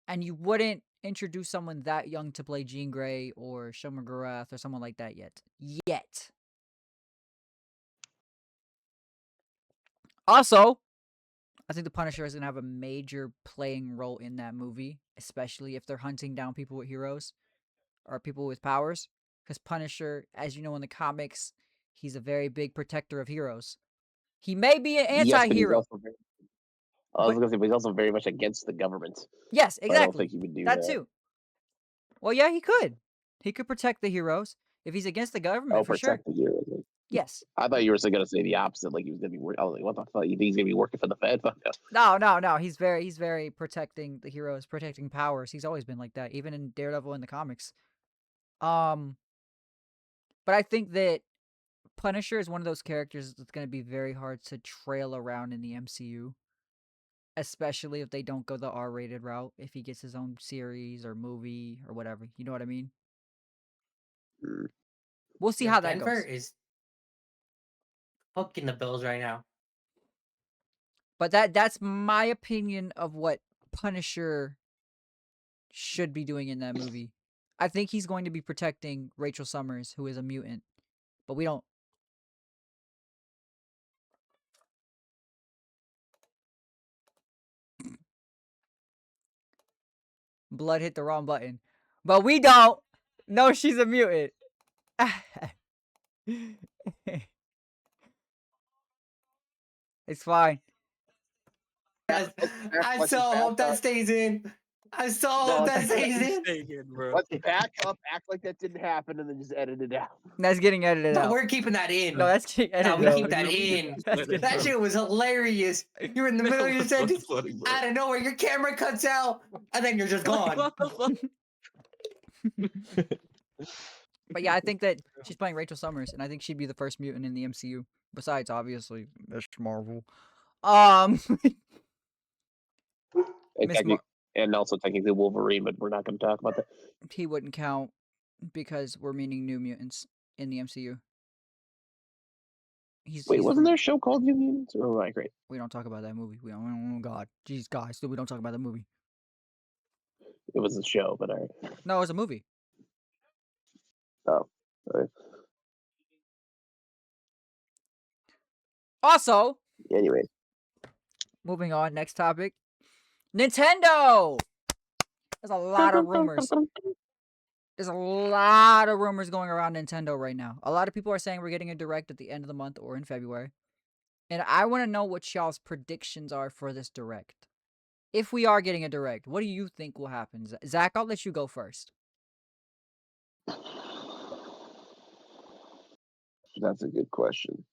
And you wouldn't introduce someone that young to play Jean Grey or Shumra Garath or someone like that yet. Also, I think the Punisher is going to have a major playing role in that movie, especially if they're hunting down people with heroes or people with powers. Because Punisher, as you know in the comics, he's a very big protector of heroes. He may be an anti-hero. I was going to say, but he's also very much against the government. Yes, exactly. I don't think he would do that. Too. Well, yeah, he could. He could protect the heroes if he's against the government, for sure. The heroes. Yes. I thought you were going to say the opposite, like he was going to be working. I was like, what the fuck? You think he's going to be working for the Fed? No. He's very protecting the heroes, protecting powers. He's always been like that, even in Daredevil in the comics. But I think that Punisher is one of those characters that's going to be very hard to trail around in the MCU. Especially if they don't go the R-rated route. If he gets his own series or movie or whatever. You know what I mean? We'll see how that goes. Denver is fucking the Bills right now. But that's my opinion of what Punisher should be doing in that movie. I think he's going to be protecting Rachel Summers, who is a mutant. But we don't. Blood hit the wrong button. But we don't know she's a mutant. It's fine. I so hope that stays in. I so hope that stays in. Let's back up, act like that didn't happen, and then just edit it out. That's getting edited out. No, we're keeping that in. No, that's getting edited we out. keep that in. That shit was hilarious. You're in the middle of your sentence, out of nowhere, your camera cuts out, and then you're just gone. But yeah, I think that she's playing Rachel Summers, and I think she'd be the first mutant in the MCU. Besides, obviously, Miss Marvel. And also technically Wolverine, but we're not going to talk about that. He wouldn't count because we're meaning New Mutants in the MCU. Wasn't there a show called New Mutants? Or am I great? We don't talk about that movie. We don't. Oh God, jeez, guys, we don't talk about that movie. It was a show, but alright. No, it was a movie. Oh, okay. Also, Anyway, moving on, next topic. Nintendo! There's a lot of rumors. There's a lot of rumors going around Nintendo right now. A lot of people are saying we're getting a direct at the end of the month or in February. And I want to know what y'all's predictions are for this direct. If we are getting a direct, what do you think will happen? Zach, I'll let you go first. that's a good question.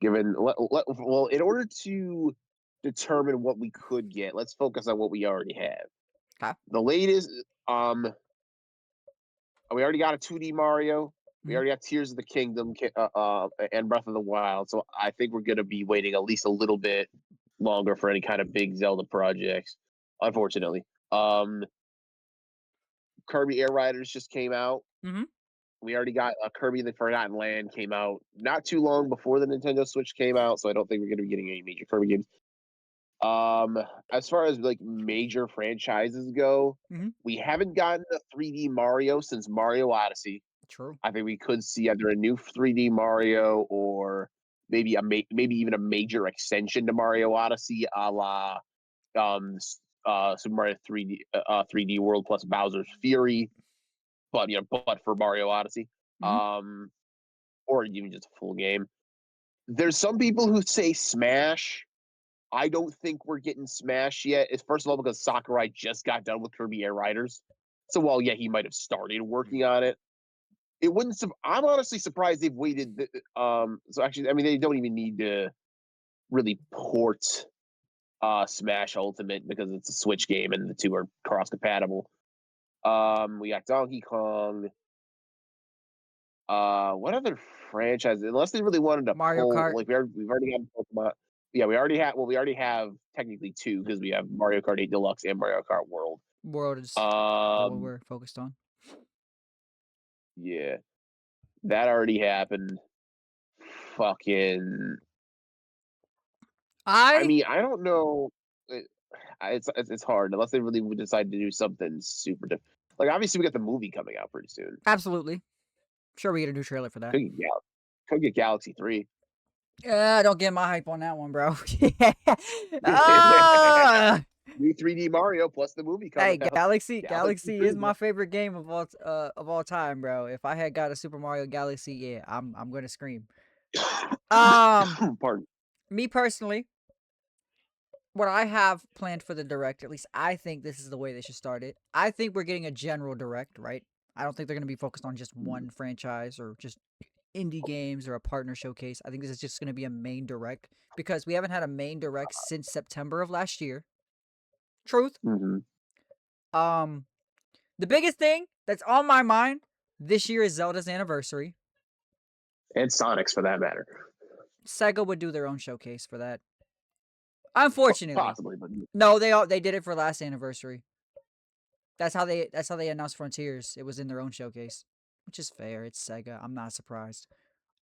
Given, well, in order to determine what we could get, let's focus on what we already have. Okay. The latest, we already got a 2D Mario. We Mhm. already have Tears of the Kingdom and Breath of the Wild. So I think we're going to be waiting at least a little bit longer for any kind of big Zelda projects. Unfortunately, Kirby Air Riders just came out. Mhm. We already got Kirby the Forgotten Land came out not too long before the Nintendo Switch came out, so I don't think we're going to be getting any major Kirby games. As far as like major franchises go, Mhm. we haven't gotten a 3D Mario since Mario Odyssey. True. I think we could see either a new 3D Mario or maybe maybe even a major extension to Mario Odyssey, a la Super Mario 3D World plus Bowser's Fury, but but for Mario Odyssey, Mhm. or even just a full game. There's some people who say Smash. I don't think we're getting Smash yet. It's first of all because Sakurai just got done with Kirby Air Riders, so while he might have started working on it, it wouldn't. I'm honestly surprised they've waited. So actually, I mean, they don't even need to really port Smash Ultimate because it's a Switch game and the two are cross compatible. We got Donkey Kong. What other franchise? Unless they really wanted to Mario pull, Kart. like we've already got Pokemon. Yeah, we already have. Well, we already have technically two because we have Mario Kart 8 Deluxe and Mario Kart World. World is what Um, we're focused on. yeah, that already happened. Fucking. I mean, I don't know. It's hard unless they really would decide to do something super different. Like obviously, we got the movie coming out pretty soon. Absolutely. Sure, we get a new trailer for that. Could get Galaxy 3. Yeah, don't get my hype on that one, bro. Ah! New 3D Mario plus the movie coming Hey, out. Galaxy 3, is my bro. favorite game of all time, bro. If I had got a Super Mario Galaxy, yeah, I'm gonna scream. Pardon. Me personally, what I have planned for the direct, at least I think this is the way they should start it. I think we're getting a general direct, right? I don't think they're gonna be focused on just one franchise or just indie games or a partner showcase. I think this is just gonna be a main direct because we haven't had a main direct since September of last year. Truth. Mm-hmm. The biggest thing that's on my mind this year is Zelda's anniversary. And Sonic's for that matter. Sega would do their own showcase for that. Unfortunately, Possibly, but no, they did it for last anniversary. That's how they announced Frontiers. It was in their own showcase, which is fair. It's Sega. I'm not surprised.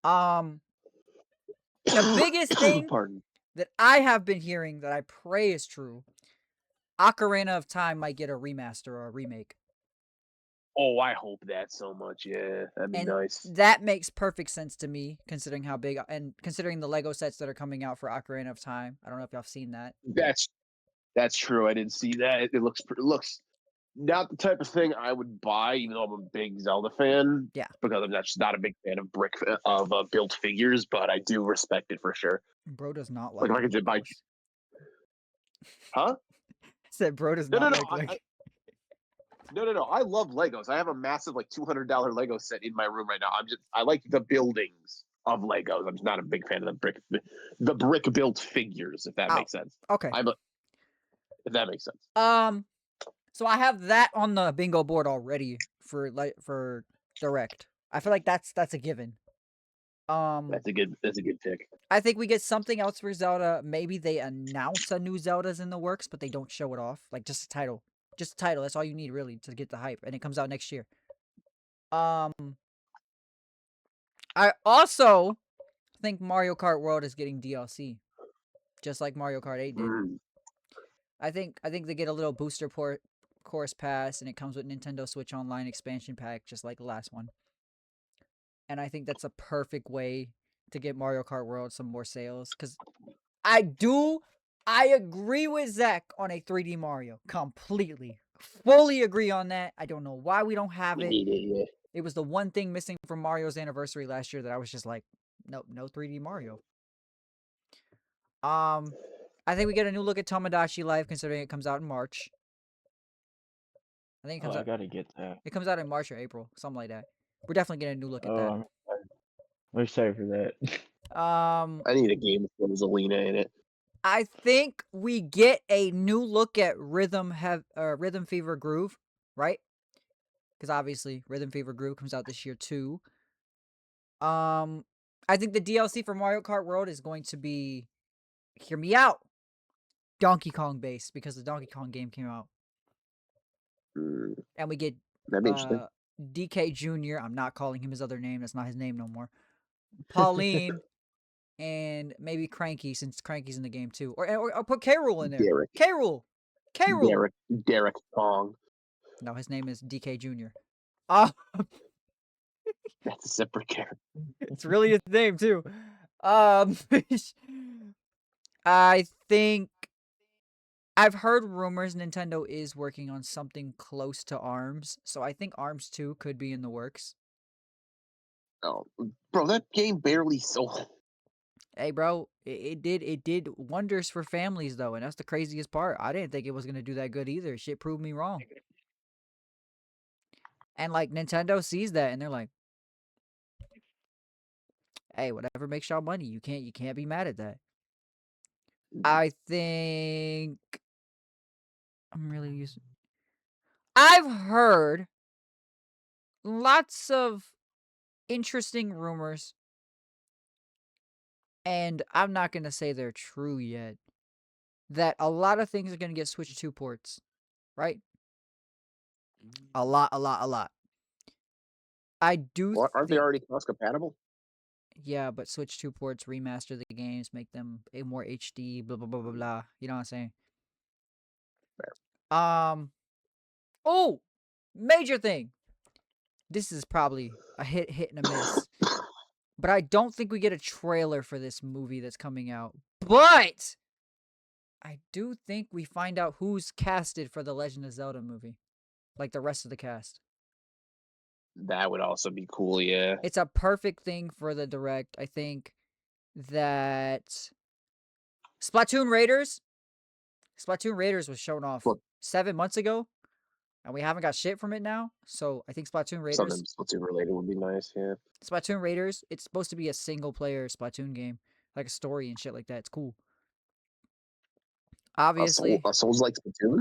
The biggest thing pardon. that I have been hearing that I pray is true, Ocarina of Time might get a remaster or a remake. Oh, I hope that so much. Yeah, that'd be And nice. that makes perfect sense to me, considering how big and considering the Lego sets that are coming out for Ocarina of Time. I don't know if y'all have seen that. That's true. I didn't see that. It looks not the type of thing I would buy, even though I'm a big Zelda fan. Yeah. Because I'm just not a big fan of built figures, but I do respect it for sure. Bro does not Like like if I could buy, Legos. huh? Said bro does No, not no, no. like Legos. No. I love Legos. I have a massive like $200 Lego set in my room right now. I like the buildings of Legos. I'm just not a big fan of the brick built figures. If that makes sense. Okay. If that makes sense. So I have that on the bingo board already for direct. I feel like that's a given. That's a good pick. I think we get something else for Zelda. Maybe they announce a new Zelda's in the works, but they don't show it off. Like just a title. Just a title. That's all you need really to get the hype. And it comes out next year. I also think Mario Kart World is getting DLC. Just like Mario Kart 8 did. I think they get a little booster course pass and it comes with Nintendo Switch Online expansion pack just like the last one. and I think that's a perfect way to get Mario Kart World some more sales. Because I agree with Zach on a 3D Mario completely, fully agree on that. I don't know why we don't have it. It was the one thing missing from Mario's anniversary last year that I was just like, nope, no 3D Mario. I think we get a new look at Tomodachi Life considering it comes out in March. I think it comes I out. gotta get that. It comes out in March or April, something like that. We're definitely getting a new look at that. I'm excited for that. I need a game with Rosalina in it. I think we get a new look at Rhythm Fever Groove, right? Because obviously Rhythm Fever Groove comes out this year too. I think the DLC for Mario Kart World is going to be, hear me out, Donkey Kong based because the Donkey Kong game came out, and we get That'd be interesting. DK Jr. I'm not calling him his other name. That's not his name no more. Pauline. And maybe Cranky, since Cranky's in the game too. Or put K. Rool in there. Derek. K. Rool. K. Rool. Derek Kong. No, his name is DK Jr. That's a separate character. It's really his name too. I think I've heard rumors Nintendo is working on something close to ARMS, so I think ARMS 2 could be in the works. Oh, bro, that game barely sold. Hey, bro, it did wonders for families though, and that's the craziest part. I didn't think it was gonna do that good either. Shit proved me wrong. And like Nintendo sees that, and they're like, "Hey, whatever makes y'all money, you can't be mad at that." I think I'm really using. I've heard lots of interesting rumors, and I'm not gonna say they're true yet, that a lot of things are gonna get Switch 2 ports, right? A lot. I do What? Aren't they think, already cross compatible? yeah, but Switch 2 ports remaster the games, make them a more HD, blah blah blah blah blah. You know what I'm saying? Oh, major thing. This is probably a hit and a miss. But I don't think we get a trailer for this movie that's coming out. But I do think we find out who's casted for the Legend of Zelda movie. Like the rest of the cast. That would also be cool, yeah. It's a perfect thing for the direct. I think that Splatoon Raiders was shown off Look. 7 months ago, and we haven't got shit from it now. So I think Something Splatoon related would be nice, yeah. Splatoon Raiders, it's supposed to be a single player Splatoon game, like a story and shit like that. It's cool. Obviously, A Souls like Splatoon?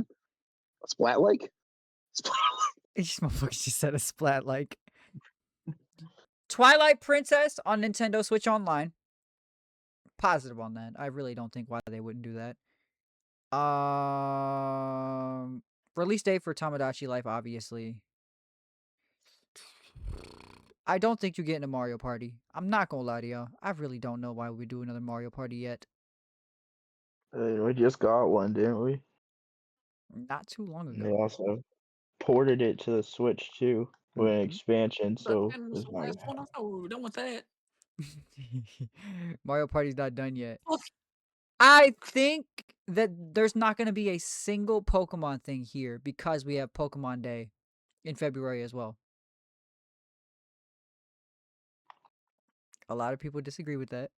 A Splat like? these motherfuckers just said a splat like. Twilight Princess on Nintendo Switch Online. Positive on that. I really don't think why they wouldn't do that. Release date for Tomodachi Life, obviously. I don't think you're getting a Mario Party. I'm not gonna lie to y'all. I really don't know why we do another Mario Party yet. We just got one, didn't we? Not too long They ago. also ported it to the Switch too with an expansion, so That's the last one. I thought we were done with that. Mario Party's not done yet. Oh. I think that there's not going to be a single Pokemon thing here because we have Pokemon Day in February as well. A lot of people disagree with that.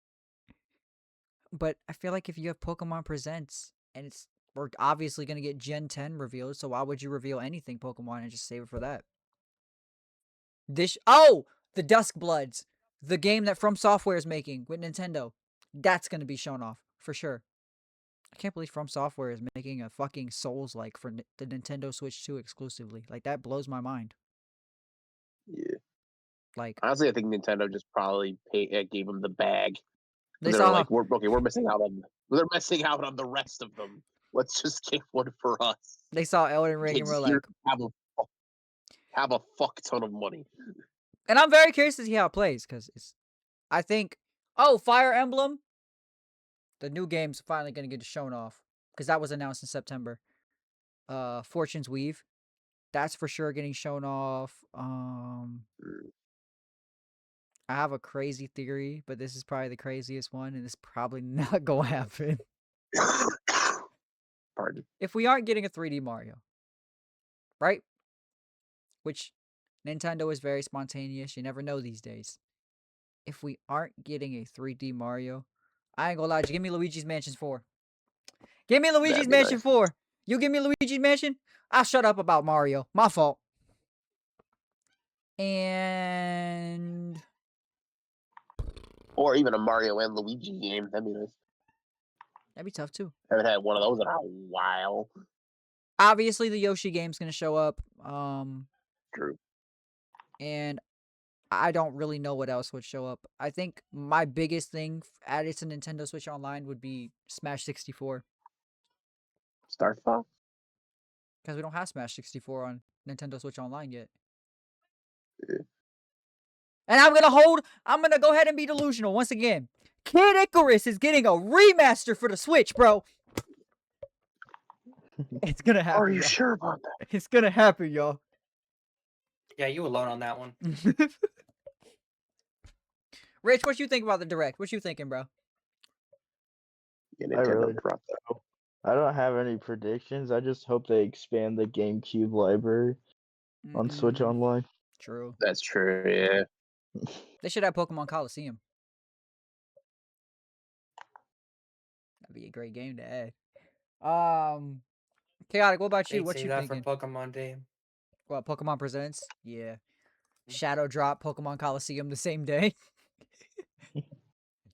But I feel like if you have Pokemon Presents and we're obviously going to get Gen 10 revealed, so why would you reveal anything Pokemon and just save it for that? The Dusk Bloods, the game that From Software is making with Nintendo. That's going to be shown off for sure. I can't believe From Software is making a fucking Souls-like for the Nintendo Switch 2 exclusively. Like, that blows my mind. Yeah. Like, honestly, I think Nintendo just probably gave them the bag. they They're saw like, we're missing out on. They're missing out on the rest of them. Let's just get one for us. They saw Elden Ring and were like, have a fuck ton of money. And I'm very curious to see how it plays because I think, Fire Emblem, the new game's finally gonna get shown off because that was announced in September. Fortune's Weave, that's for sure getting shown off. I have a crazy theory, but this is probably the craziest one, and it's probably not gonna happen. Pardon. If we aren't getting a 3D Mario, right? Which Nintendo is very spontaneous. You never know these days. If we aren't getting a 3D Mario, I ain't gonna lie. Just give me Luigi's Mansion 4. Give me Luigi's That'd be Mansion nice. 4. You give me Luigi's Mansion, I'll shut up about Mario. My fault. And Or even a Mario and Luigi game. That'd be nice. that'd be tough too. Haven't had one of those in a while. Obviously, the Yoshi game's gonna show up. True. And I don't really know what else would show up. I think my biggest thing added to Nintendo Switch Online would be Smash 64. Star Fox. Because we don't have Smash 64 on Nintendo Switch Online yet. Yeah. And I'm gonna go ahead and be delusional once again. Kid Icarus is getting a remaster for the Switch, bro. It's gonna happen. Are you y'all. sure about that? It's gonna happen, y'all. Yeah, you alone on that one. Rich, what you think about the Direct? What you thinking, bro? Yeah, I Nintendo really dropped that. I don't have any predictions. I just hope they expand the GameCube library on Switch Mm, Online. True. That's true. Yeah. They should have Pokemon Coliseum. That'd be a great game to add. Chaotic, what about you? They'd What say you that thinking? for Pokemon Day. What, Pokemon Presents? Yeah. Shadow Drop, Pokemon Coliseum the same day.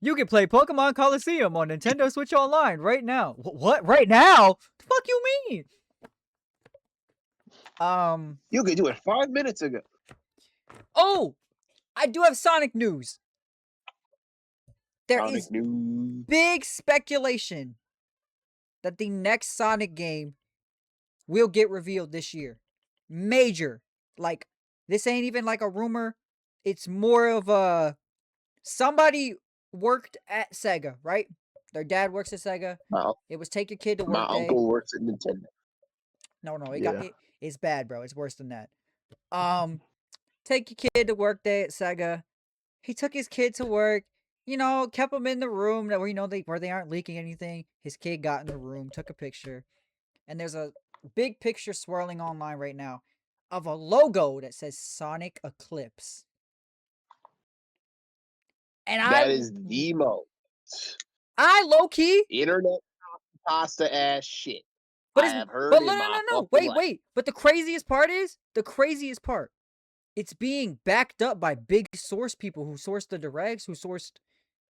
You can play Pokemon Coliseum on Nintendo Switch Online right now. What? Right now? The fuck you mean? You could do it 5 minutes ago. Oh, I do have Sonic news. There Sonic is news. big speculation that the next Sonic game will get revealed this year. Major. Like, this ain't even like a rumor. It's more of a... Somebody worked at Sega, right? Their dad works at Sega. My, It was take your kid to my work day. uncle works at Nintendo. No, Yeah. it's bad, bro. It's worse than that. Take your kid to work day at Sega. He took his kid to work, kept him in the room that where they aren't leaking anything. His kid got in the room, took a picture, and there's a big picture swirling online right now of a logo that says Sonic Eclipse. And That is the most I low key, internet pasta ass shit but I it's have heard but in no, my no. fucking life. Wait. But the craziest part, it's being backed up by big source people who sourced the directs, who sourced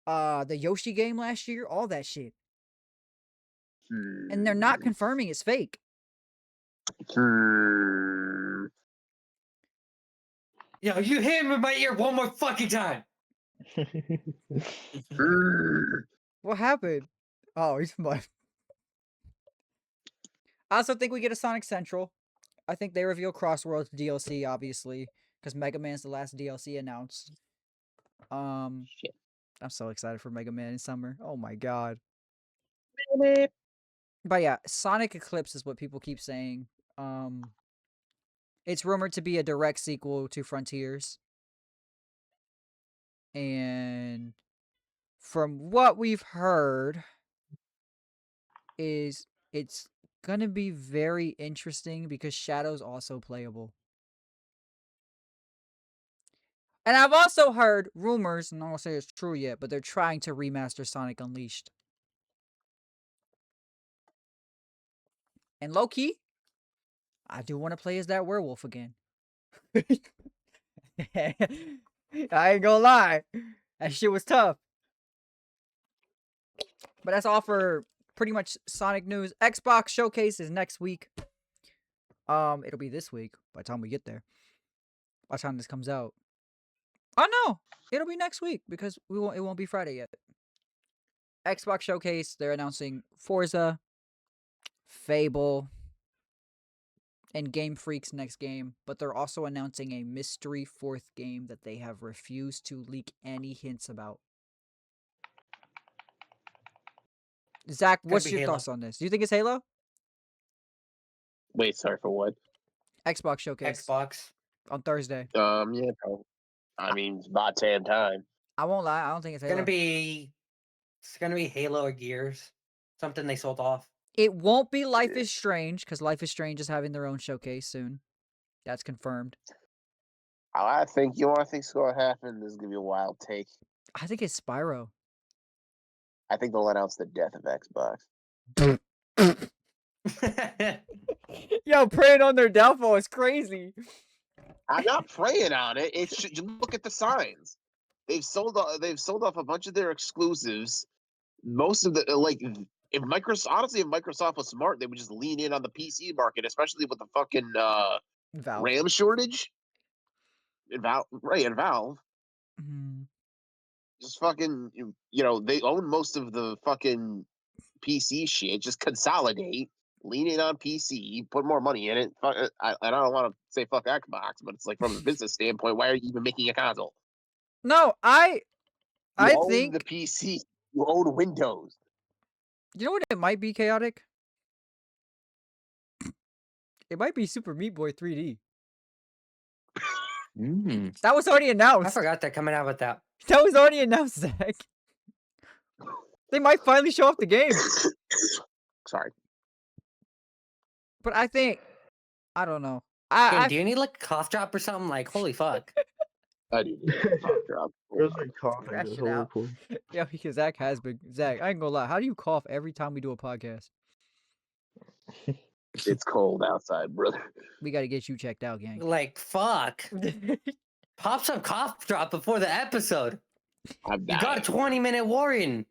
the Yoshi game last year, all that shit. And they're not confirming it's fake. Hmm. Yo, you hit him in my ear one more fucking time. Hmm. What happened? Oh, he's fine. I also think we get a Sonic Central. I think they reveal Crossworlds DLC, obviously, because Mega Man's the last DLC announced. Shit. I'm so excited for Mega Man in summer. Oh my god. But yeah, Sonic Eclipse is what people keep saying. It's rumored to be a direct sequel to Frontiers. And from what we've heard, is it's gonna be very interesting because Shadow's also playable. And I've also heard rumors, and I don't say it's true yet, but they're trying to remaster Sonic Unleashed. And low-key, I do want to play as that werewolf again. I ain't gonna lie. That shit was tough. But that's all for pretty much Sonic news. Xbox Showcase is next week. It'll be this week by the time we get there. By the time this comes out. Oh no! It'll be next week because it won't be Friday yet. Xbox Showcase, they're announcing Forza, Fable, and Game Freak's next game, but they're also announcing a mystery fourth game that they have refused to leak any hints about. Zach, what's your thoughts on this? Do you think it's Halo? Wait, sorry for what? Xbox Showcase Xbox. on Thursday. Yeah, probably. I mean, it's about damn time. I won't lie. I don't think it's Halo. It's gonna be Halo or Gears, something they sold off. It won't be Life is Strange because Life is Strange is having their own showcase soon. That's confirmed. I think you know what I think's going to happen. This is going to be a wild take. I think it's Spyro. I think they'll announce the death of Xbox. Yo, preying on their downfall is crazy. I'm not preying on it. It's you look at the signs. They've sold off a bunch of their exclusives. Most of the if Microsoft was smart, they would just lean in on the PC market, especially with the fucking Valve. RAM shortage. And Valve. Mhm. Just fucking, they own most of the fucking PC shit. Just consolidate, lean in on PC, put more money in it. I don't want to say fuck Xbox, but it's like from a business standpoint, why are you even making a console? No, I own think the PC. You own Windows. you know what it might be, Chaotic? It might be Super Meat Boy 3D. That was already announced. I forgot they're coming out with that. That was already announced, Zach. They might finally show off the game. Sorry. But I think, I don't know. Do you need like a cough drop or something? Like, holy fuck. I do. Need a cough drop. There's like coughing Scratch this it whole out. report. Yeah, because Zach has been. Zach, I ain't gonna lie. How do you cough every time we do a podcast? It's cold outside, brother. We gotta get you checked out, gang. Like, fuck. Pop some cough drop before the episode. I'm You got a dying. 20-minute warning.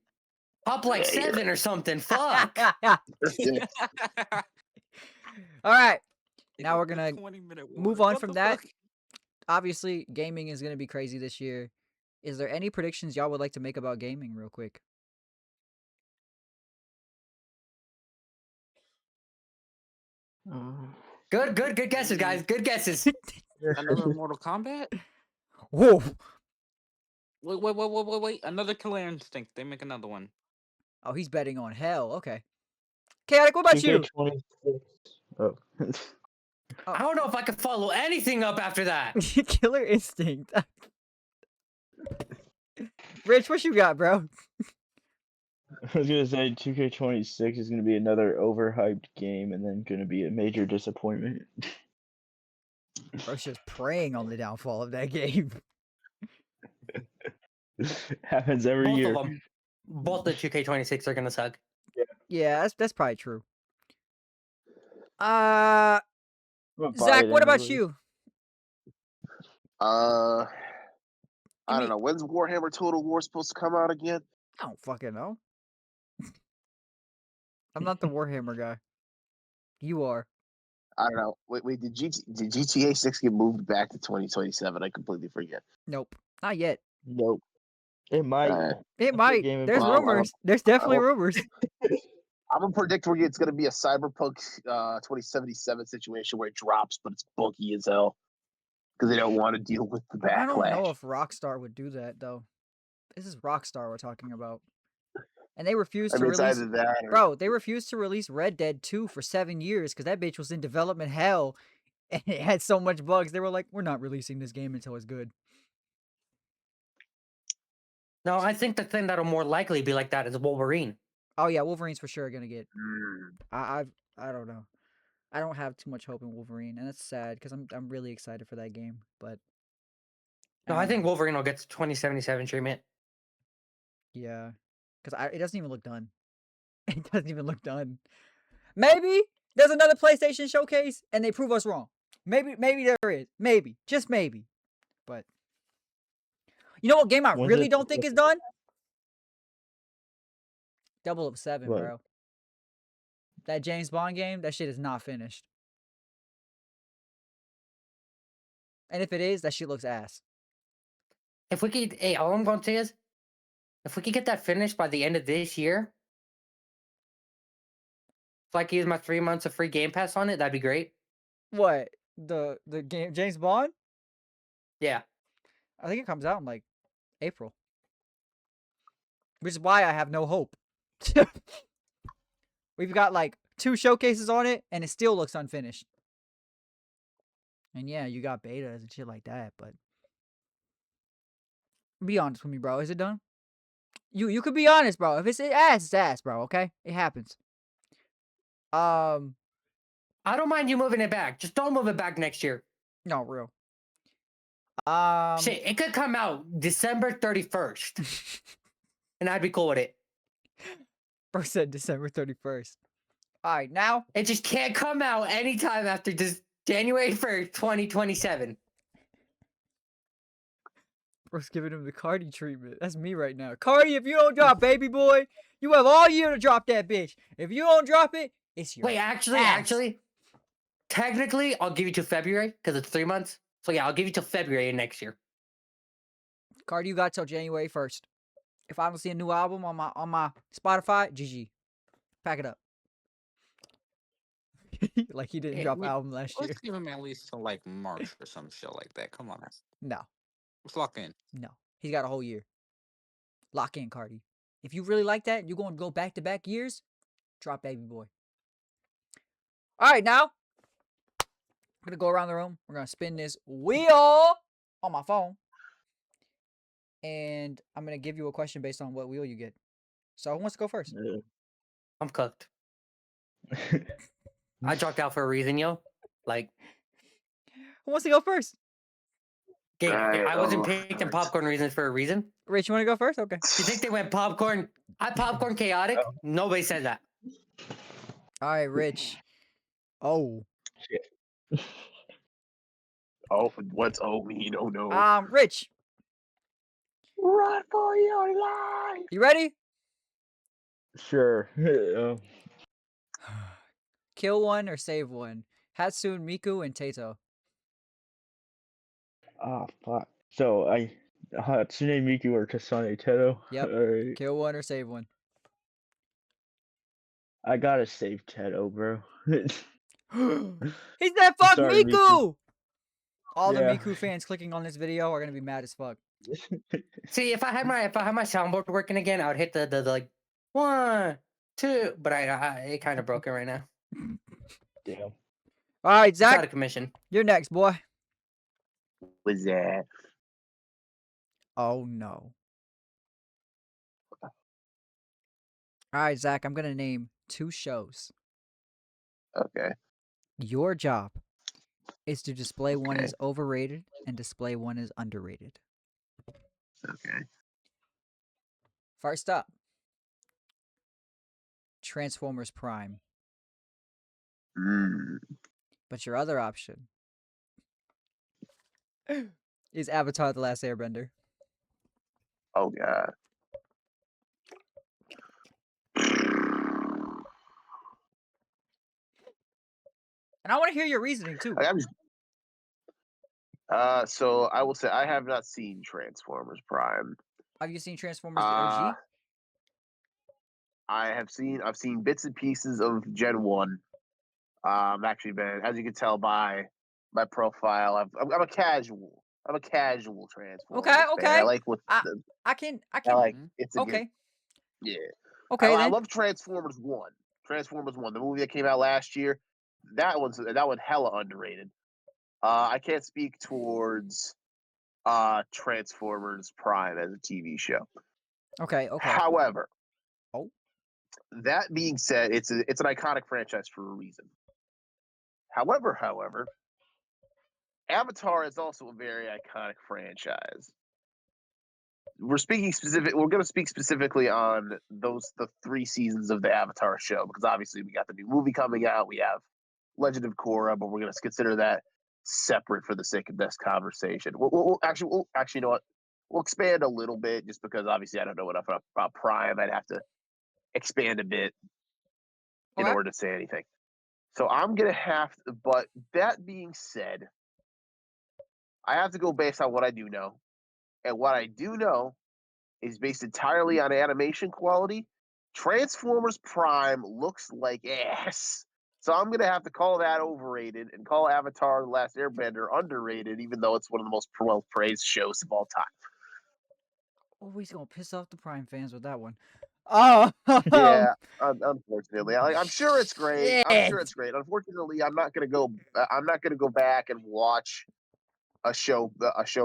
Pop like Yeah, you're 7 or something. Fuck. All right. Now we're gonna 20-minute move warning. on What from the that. fuck? Obviously, gaming is gonna be crazy this year. Is there any predictions y'all would like to make about gaming, real quick? Good guesses, guys. Good guesses. Another Mortal Kombat? Whoa! Wait. Another Killer Instinct. They make another one. Oh, he's betting on hell. Okay. Chaotic, what about you? 2K26. Oh. I don't know if I can follow anything up after that. Killer Instinct. Rich, what you got, bro? I was gonna say 2K26 is gonna be another overhyped game and then gonna be a major disappointment. Bro's just preying on the downfall of that game. Happens every Both year. of them. Both the 2K26 are gonna suck. Yeah, that's probably true. I'm gonna buy Zach, it what about anyways. you? I Give don't me- know. When's Warhammer Total War supposed to come out again? I don't fucking know. I'm not the Warhammer guy. You are. I don't know. Wait, did GTA 6 get moved back to 2027? I completely forget. Nope. Not yet. Nope. It might. Alright. It That's a might. game There's Well, rumors. There's definitely well- rumors. I'm gonna predict it's gonna be a Cyberpunk 2077 situation where it drops, but it's buggy as hell because they don't want to deal with the backlash. I don't know if Rockstar would do that though. This is Rockstar we're talking about, and they refused I to mean, it's release. either that or Bro, they refused to release Red Dead 2 for 7 years because that bitch was in development hell, and it had so much bugs. They were like, "We're not releasing this game until it's good." No, I think the thing that'll more likely be like that is Wolverine. Oh yeah, Wolverine's for sure gonna get. Mm, I don't know. I don't have too much hope in Wolverine, and that's sad because I'm really excited for that game. But No, I think Wolverine will get the 2077 treatment. yeah, because it doesn't even look done. It doesn't even look done. Maybe there's another PlayStation showcase, and they prove us wrong. Maybe there is. Maybe, just maybe. But you know what game I When's really it don't think is done? 007, What? bro. That James Bond game, that shit is not finished. And if it is, that shit looks ass. If we could, hey, all I'm going to say is, if we could get that finished by the end of this year, if I could use my 3 months of free Game Pass on it, that'd be great. What? The game James Bond? Yeah. I think it comes out in like April. Which is why I have no hope. We've got like 2 showcases on it and it still looks unfinished. And yeah, you got betas and shit like that, but Be honest with me, bro. Is it done? You could be honest, bro. If it's ass, it's ass, bro. Okay, it happens. I don't mind you moving it back. Just don't move it back next year. No, real. Shit, it could come out December 31st, and I'd be cool with it. Bro said December 31st. All right, now It just can't come out anytime after January 1st, 2027. bro's giving him the Cardi treatment. That's me right now. Cardi, if you don't drop Baby Boy, you have all year to drop that bitch. If you don't drop it, it's your Wait, actually, ass. technically, I'll give you till February because it's 3 months. So yeah, I'll give you till February of next year. Cardi, you got till January 1st. If I don't see a new album on my Spotify, GG. Pack it up. Like he didn't drop an album last year. Let's give him at least till like March or some shit like that. Come on. No, Let's lock in. no. He's got a whole year. Lock in, Cardi. If you really like that, you're going to go back-to-back years, drop Baby Boy. All right, now, I'm going to go around the room. We're going to spin this wheel on my phone. And I'm going to give you a question based on what wheel you get. So who wants to go first? I'm cooked. I dropped out for a reason, yo. Like, Who wants to go first? I wasn't picking popcorn reasons for a reason. Rich, you want to go first? Okay. You think they went popcorn? Popcorn chaotic? Nobody said that. All right, Rich. Oh. Oh, what's mean? Oh no. Rich, Run for your life. you ready? Sure. Kill one or save one. Hatsune Miku and Tato. Ah, fuck. So Hatsune Miku or Kasane Teto. Yep. Alright. Kill one or save one. I gotta save Teto, bro. He said fuck Sorry, Miku! Miku. All the Yeah. Miku fans clicking on this video are gonna be mad as fuck. See, if I had my soundboard working again, I would hit the like 1, 2, but it kind of broken right now. Damn. All right, It's out Zach, of commission. you're next, boy. Was that? Oh no. All right, Zach, I'm gonna name 2 shows. Okay. Your job is to display one Okay. as overrated and display one as underrated. Okay. First up, Transformers Prime. But your other option is Avatar: The Last Airbender. Oh god. And I want to hear your reasoning too. I'm just, so I will say I have not seen Transformers Prime. Have you seen Transformers the OG? I've seen bits and pieces of Gen 1. Actually been, as you can tell by my profile, I'm a casual. I'm a casual Transformers fan. Okay. I like what I can. I like. It's a Okay. good, yeah. Okay. I Then. love Transformers 1. Transformers 1, the movie that came out last year. That one hella underrated. I can't speak towards Transformers Prime as a TV show. Okay. However, Oh. that being said, it's an iconic franchise for a reason. However, Avatar is also a very iconic franchise. We're going to speak specifically on the 3 seasons of the Avatar show, because obviously we got the new movie coming out. We have Legend of Korra, but we're going to consider that separate for the sake of this conversation. We'll actually, you know what? We'll expand a little bit, just because obviously I don't know enough about Prime. I'd have to expand a bit in order to say anything. So I'm going to have to, but that being said, I have to go based on what I do know. And what I do know is based entirely on animation quality. Transformers Prime looks like ass. So I'm going to have to call that overrated and call Avatar: The Last Airbender underrated, even though it's one of the most well-praised shows of all time. Oh, he's going to piss off the Prime fans with that one. Oh. Yeah, unfortunately. I'm sure it's great. Shit. I'm sure it's great. Unfortunately, I'm not going to go back and watch a show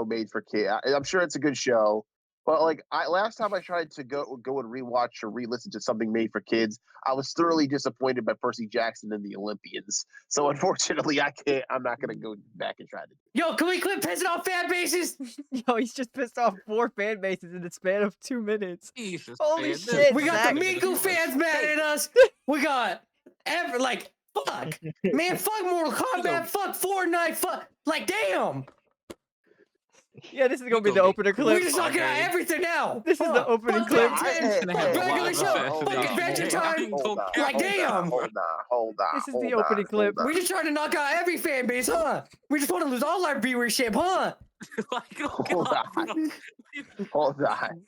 made for kids. I'm sure it's a good show. But like last time I tried to go and rewatch or re-listen to something made for kids, I was thoroughly disappointed by Percy Jackson and the Olympians. So unfortunately, I'm not gonna go back and try to. Yo, can we quit pissing off fan bases? Yo, he's just pissed off 4 fan bases in the span of 2 minutes. Jesus, Holy man, shit, We got Zach. the Miku fans mad at us. We got fuck, man, fuck Mortal Kombat, fuck Fortnite, fuck, like damn. Yeah, this is gonna be the gonna be- opener We're clip. just talking about Okay. everything now. This is the Fuck. opening Fuck clip. that, man. Hey, Fuck hey, regular hey, show. hold Fuck on, Adventure Time. Hold on, Like, damn. Hold on. This is the hold opening on, clip. hold We're on. just trying to knock out every fan base, huh? We just want to lose all our viewership, huh? like, oh, Hold God, on. Hold on.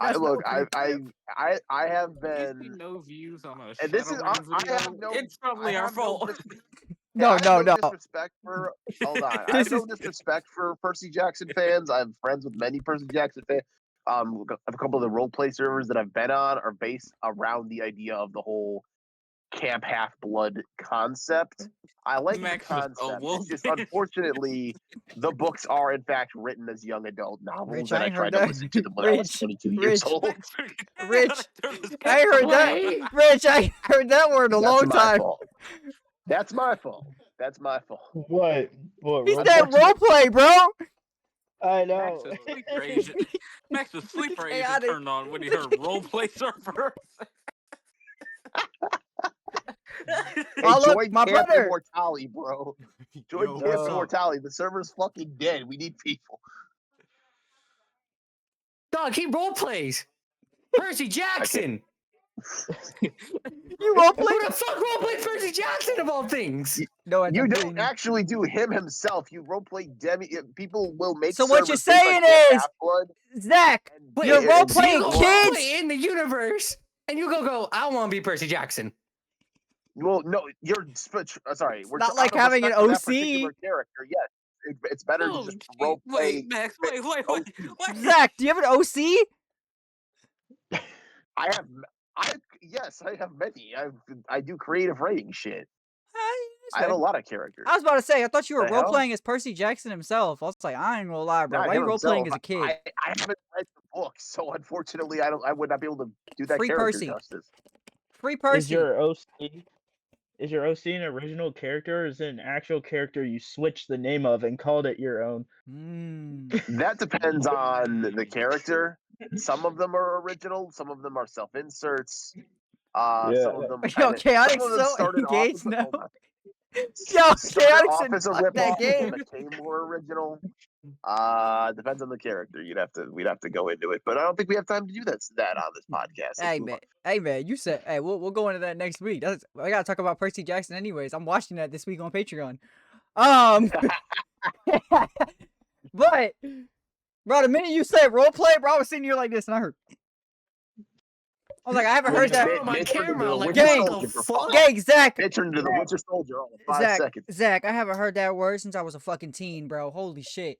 That's the opening I have You see been. no views on a And this is I Shadowlands video. have no. It's I probably our have no fault. No, I have no, no. disrespect for. Hold on. I This have no is- disrespect for Percy Jackson fans. I'm friends with many Percy Jackson fans. A couple of the role play servers that I've been on are based around the idea of the whole Camp Half Blood concept. I like Max the was concept. wolf. It's just unfortunately the books are in fact written as young adult novels, Rich, and I I ain't heard tried to that. listen to them when I was Rich, 22 years Rich. old. Rich, I ain't heard that. Wait. Rich, I ain't heard that word in a long That's my time. fault. That's my fault. That's my fault. What? What? He Roblox? said roleplay, bro. I Max know. was sleeper agent. Max was sleeper agent Chaotic. turned on when he heard roleplay server. Hey, Oh, look, join my Camp brother. Immortality, bro. Join Yo, Camp what's up? Immortality. The server's fucking dead. We need people. Dog, he role plays. Percy Jackson. You Who roleplay? the fuck role plays Percy Jackson of all things? No, I You don't. don't actually do him himself. You roleplay Demi. People will make. So what you're servers based on saying Camp is- Half-Blood Zach, and- Wait, you're and- role and So you playing go people- kids? play in the universe, and you go, I want to be Percy Jackson. Well, no, you're sorry. We're not out like of having an respect for that OC. particular character. Yes, it's better to Oh, just gee, role play. wait, Max, wait. What? Zach, do you have an OC? Yes, I have many. I do creative writing shit. Hey, I have a lot of characters. I was about to say, I thought you were The hell? role playing as Percy Jackson himself. I was like, I ain't gonna lie, bro. Not Why are you him role playing as himself. a kid? I haven't read the book, so unfortunately, I would not be able to do that Free character Percy. justice. Free Is Percy. your OC an original character, or is it an actual character you switched the name of and called it your own? Mm. That depends on the character. Some of them are original. Some of them are self-inserts. Some of them. Yo, and Chaotic's some of them so started off engaged as- now. hold on. Yo, Started Chaotic off said, as a "Fuck that ripoff game." and became more original. Depends on the character. We'd have to go into it, but I don't think we have time to do that on this podcast. Let's Hey move man, hey man, you said, hey, we'll go into that next week. I gotta talk about Percy Jackson anyways. I'm watching that this week on Patreon. But bro, the minute you said role play, bro, I was sitting here like this, and I heard. I was like, I haven't heard that. on my camera, like, Gang, what the fuck? Gang, Zach, They turned into the Winter Soldier all in 5 seconds. Zach, I haven't heard that word since I was a fucking teen, bro. Holy shit.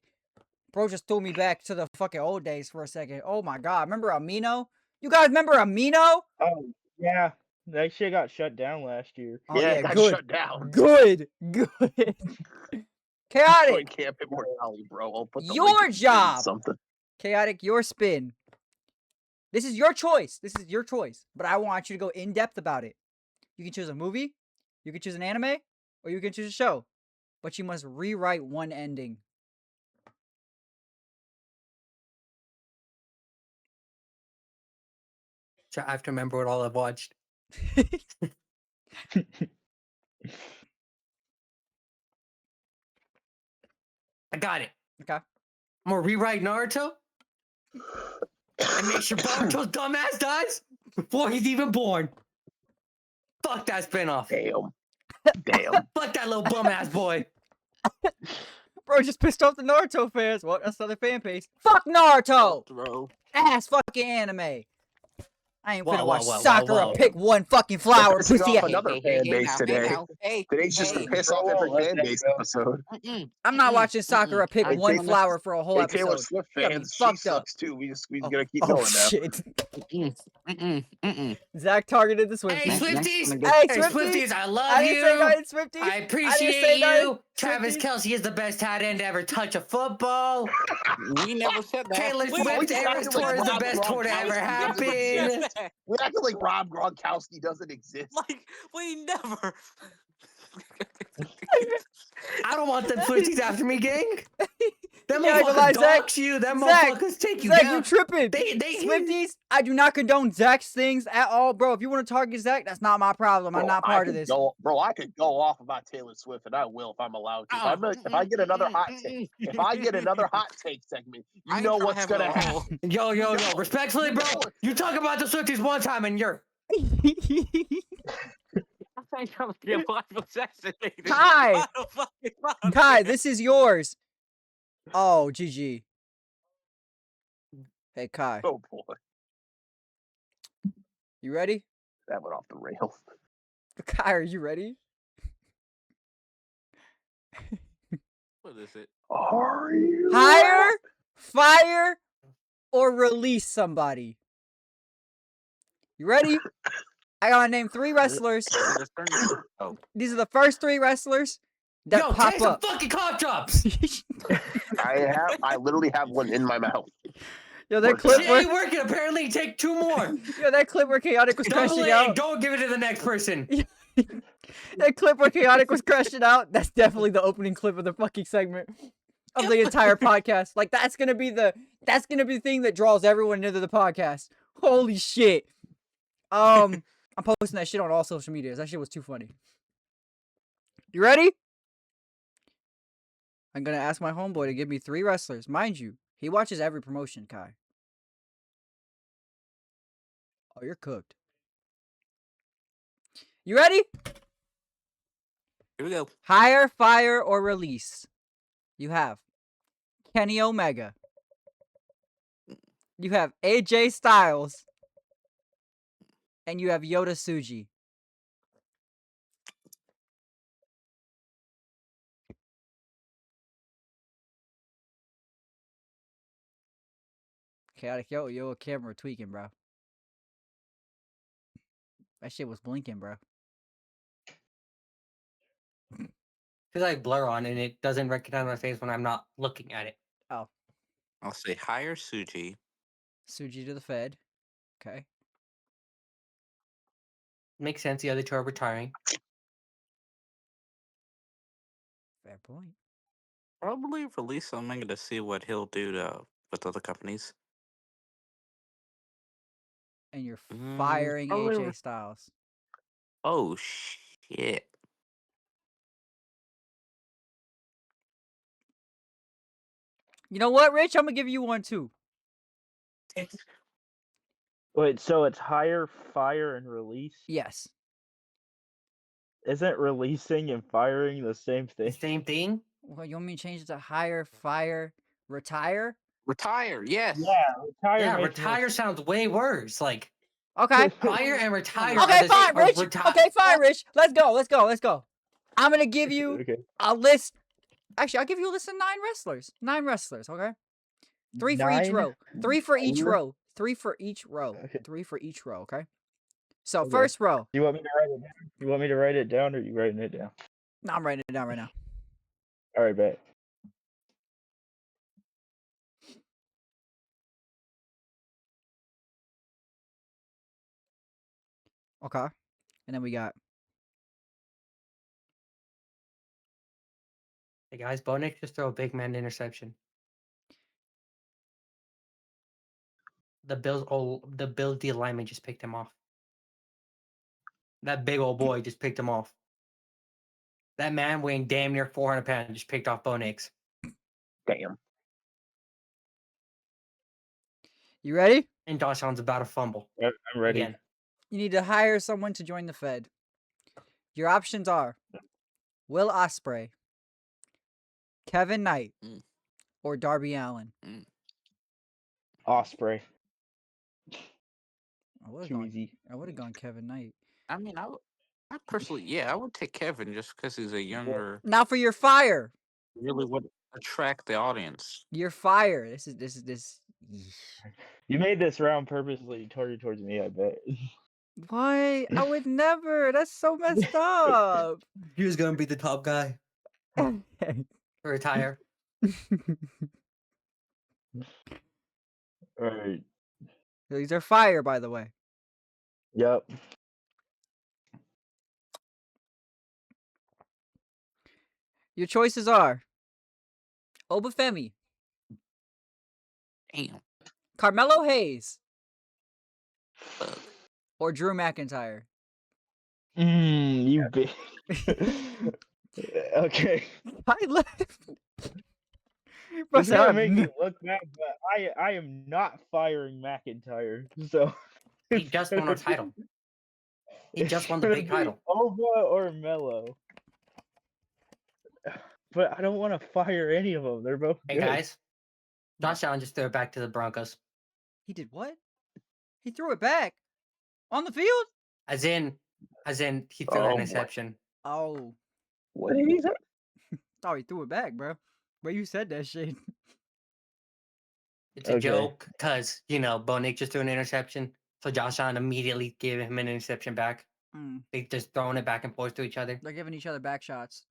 Bro just threw me back to the fucking old days for a second. Oh my god. Remember Amino? You guys remember Amino? Oh yeah, that shit got shut down last year. Oh Yeah, yeah, it got good. shut down. Good. Chaotic. Join Camp Immortality, bro. I'll put the Your link in the job. Something. Chaotic, your spin. This is your choice. This is your choice. But I want you to go in depth about it. You can choose a movie, you can choose an anime, or you can choose a show. But you must rewrite one ending. I have to remember what all I've watched. I got it. Okay. I'm gonna rewrite Naruto and make sure Boruto's dumbass dies before he's even born. Fuck that spinoff. Damn. Damn. Fuck that little bum ass boy. Bro just pissed off the Naruto fans. Well, that's another fan base. Fuck Naruto! Bro. Ass fucking anime. I ain't Whoa, gonna whoa, watch whoa, whoa, Sakura whoa. pick one fucking flower, pissing pussy off ass. another fan base today. Today's just a hey, piss off bro, every let fan that base go. episode. I'm not watching Sakura pick Hey, one Taylor- flower for a whole Hey, Taylor episode. Swift You got me fans, she fucked up. sucks too. We just Oh, gotta keep oh going now. shit. Zach targeted the Hey, Swifties. Swifties! Hey, Hey, Swifties, I love I didn't say you. nothing, Swifties. I I didn't appreciate say nothing. you. Travis Swifties. Kelsey is the best tight end to ever touch a football. We never said that. Taylor We Swift we Eras acted Tour like is the Rob best tour to Gronkowski ever doesn't happen. exist. We acted like Rob Gronkowski doesn't exist. Like we never. I don't want them Swifties after me, gang. Them Yeah, I ain't gonna lie, motherfuckers Zach. dox you. Them Zach, motherfuckers take you Zach, down. you tripping. They Swifties, I do not condone Zach's things at all, bro. If you want to target Zach, that's not my problem. I'm not part of this. I could go off about Taylor Swift, and I will if I'm allowed to. If I get another hot take, if I get another hot take segment, you know what's gonna happen. Yo, respectfully, bro. You talk about the Swifties one time, and you're. Kai, Kai, this is yours. Oh, GG. Hey, Kai, Oh boy, you ready? that went off the rails. Kai, are you ready? What is it? Are you Hire, fire, or release somebody. You ready? I gotta name 3 wrestlers. Oh, These are the first 3 wrestlers that Yo, pop take some up. fucking cough drops. I literally have one in my mouth. Yo, that Work clip Shit where ain't working. Apparently, take 2 more. yo, that clip where Chaotic was Double crashing it and out. don't give it to the next person. That clip where Chaotic was crashing out. That's definitely the opening clip of the fucking segment of the entire podcast. Like that's gonna be the thing that draws everyone into the podcast. Holy shit. I'm posting that shit on all social medias. That shit was too funny. You ready? I'm gonna ask my homeboy to give me 3 wrestlers. Mind you, he watches every promotion, Kai. Oh, you're cooked. You ready? here we go. Hire, fire, or release. You have Kenny Omega. You have AJ Styles. And you have Yota Tsuji. Chaotic, yo, camera tweaking, bro. That shit was blinking, bro. There's like blur on and it doesn't recognize my face when I'm not looking at it. Oh, I'll say hire Suji. Tsuji to the Fed. Okay. Makes sense. The other 2 are retiring. Fair point. Probably release Omega to see what he'll do with other companies. And you're firing probably AJ Styles. Oh shit. You know what, Rich? I'm gonna give you one too. Wait, so it's hire, fire, and release? Yes. Isn't releasing and firing the same The thing? same thing. Well, you want me to change it to hire, fire, retire? Retire, yes. Yeah, retire. Yeah, makes more retire sounds way worse. Like Okay. fire and retire. Okay, are fine, Rich. reti- Okay, fine, Rich. Let's go. I'm gonna give you Okay. a list. Actually, I'll give you a list of 9 wrestlers. 9 wrestlers, okay? 3 for each 9? row. 3 for each Four? row. 3 for each row. Okay. 3 for each row, okay? So Okay. first row. You want me to write it down? You want me to write it down, or are you writing it down? No, I'm writing it down right now. All right, bet. Okay. And then we got Hey guys, Bo Nick just throw a big man interception. The Bills D lineman just picked him off. That big old boy just picked him off. That man weighing damn near 400 pounds just picked off Bo Nix. Damn. you ready? And Josh Allen's about to fumble. I'm ready. Again. You need to hire someone to join the Fed. Your options are Will Ospreay, Kevin Knight, or Darby Allin. Osprey. I would Too easy. have gone Kevin Knight. I mean, I personally, yeah, I would take Kevin just because he's a younger, Now for your fire. really would attract the audience. Your fire. This You made this round purposely targeted towards me, I bet. Why? I would never. That's so messed up. He was gonna be the top guy to retire. Alright. These are fire, by the way. Yep. Your choices are Obafemi, Damn. Carmelo Hayes, Fuck. or Drew McIntyre. You bitch. Okay. I left. Bro It's said, gonna "I'm make me n- look bad, but I am not firing McIntyre. So He it's just won gonna a title. He it's just won the gonna big be title. Ova or Mello. But I don't want to fire any of them. They're both Hey good. guys, Josh Allen just threw it back to the Broncos. He did what? He threw it back on the field. As in he threw an Oh, interception. Oh, What did he say? thought he threw it back, bro. But you said that shit. It's a Okay. joke because Bo Nick just threw an interception, so Josh Allen immediately gave him an interception back. Mm, They just throwing it back and forth to each other. they're giving each other back shots.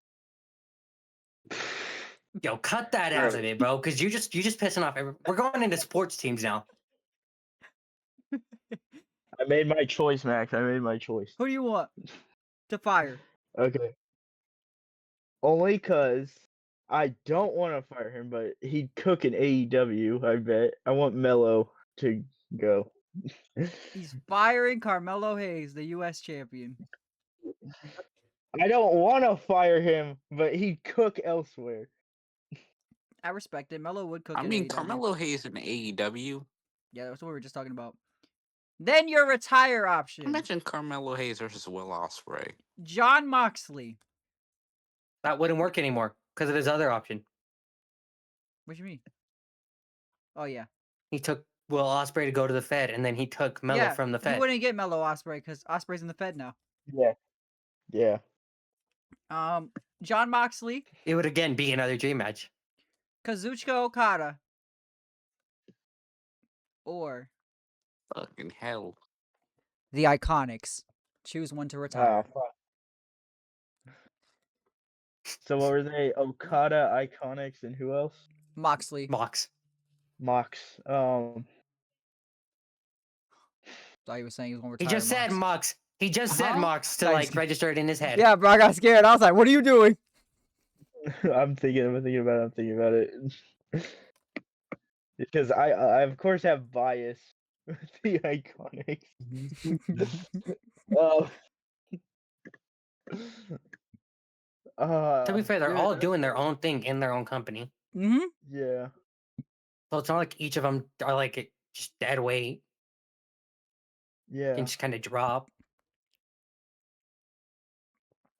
Yo, cut that out of it, bro, because you just pissing off. We're going into sports teams now. I made my choice, Max. I made my choice. Who do you want to fire? Okay. Only cause I don't want to fire him, but he'd cook an AEW. I bet. I want Mello to go. He's firing Carmelo Hayes, the U.S. champion. I don't want to fire him, but he'd cook elsewhere. I respect it. Melo would cook. I in mean, AEW. Carmelo Hayes in AEW. Yeah, that's what we were just talking about. Then your retire option: Imagine Carmelo Hayes versus Will Ospreay. John Moxley. That wouldn't work anymore because of his other option. What do you mean? Oh yeah. He took Will Ospreay to go to the Fed, and then he took Melo from the You Fed. wouldn't get Melo Ospreay because Ospreay's in the Fed now. Yeah. Yeah. John Moxley, It would again be another dream match. Kazuchika Okada, or Fucking hell. the Iconics. Choose one to retire. Ah, fuck. So what were they? Okada, Iconics, and who else? Moxley. Mox. Mox. Thought he was saying he was going to He retire. just said Mox. He just said Uh-huh. Mox to Nice. register it in his head. Yeah, bro, I got scared. I was like, "What are you doing?" I'm thinking about it. Because I of course have bias with the Iconics. To be fair, they're good. all doing their own thing in their own company. Mm-hmm. Yeah. So it's not like each of them are like just dead weight Yeah. and just kind of drop.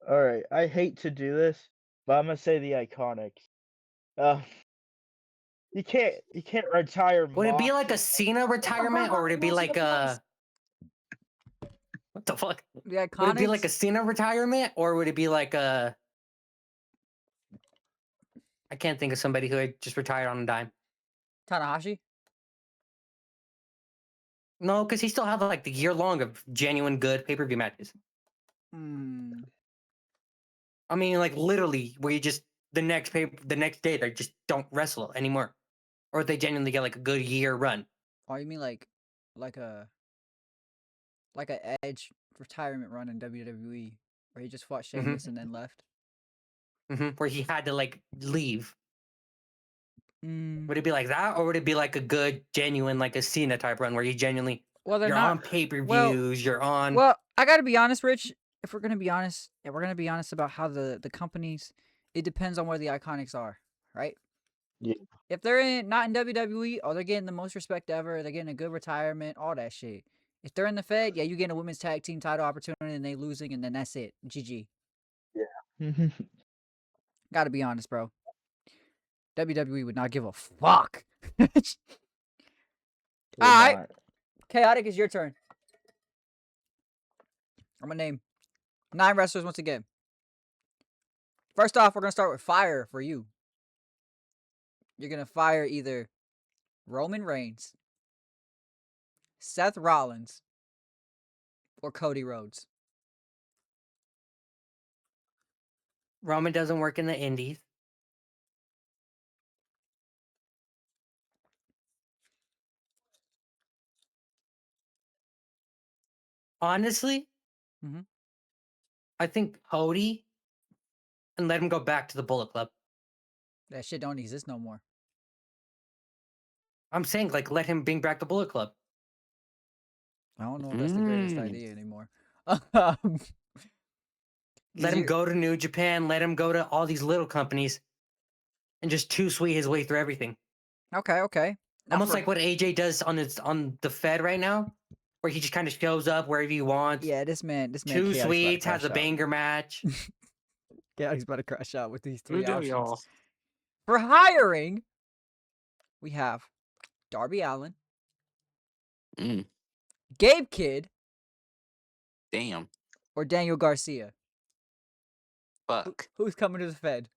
All right. I hate to do this, but I'm gonna say the Iconics. You can't retire. Would it be Mox. like a Cena retirement, or would it be like a what the fuck? The Iconics. Would it be like a Cena retirement, or would it be like a? I can't think of somebody who had just retired on a dime. Tanahashi? No, because he still have like the year long of genuine good pay-per-view matches. Mm. I mean, like literally, where you just the next day they just don't wrestle anymore, or they genuinely get like a good year run. Oh, you mean like a Edge retirement run in WWE where he just fought Sheamus and then left? Where he had to like leave. Mm. Would it be like that, or would it be like a good, genuine, like a Cena type run where you genuinely Well, they're you're not on pay-per-views, you're on. Well, I gotta be honest, Rich. If we're gonna be honest, about how the companies, it depends on where the Iconics are, right? Yeah. If they're not in WWE, they're getting the most respect ever. They're getting a good retirement, all that shit. If they're in the Fed, yeah, you getting a women's tag team title opportunity and they losing, and then that's it. GG. Yeah. Gotta be honest, bro. WWE would not give a fuck. All right. Chaotic, is your turn. I'm gonna name 9 wrestlers once again. First off, we're gonna start with fire for you. You're gonna fire either Roman Reigns, Seth Rollins, or Cody Rhodes? Roman doesn't work in the indies. Honestly, Mhm. I think Cody, and let him go back to the Bullet Club. That shit don't exist no more. I'm saying, like, let him bring back the Bullet Club. I don't know if that's the greatest Mm. idea anymore. Let him go to New Japan. Let him go to all these little companies, and just too sweet his way through everything. Okay, okay. Now Almost for- like what AJ does on the Fed right now, where he just kind of shows up wherever he wants. yeah, this man, Too Chaotic's about to sweet, has a crash out. banger match. Chaotic's about to crash out with these Here we three go, options. y'all. For hiring, we have Darby Allin, Mm, Gabe Kidd, damn. or Daniel Garcia. Fuck. Who's coming to the Fed?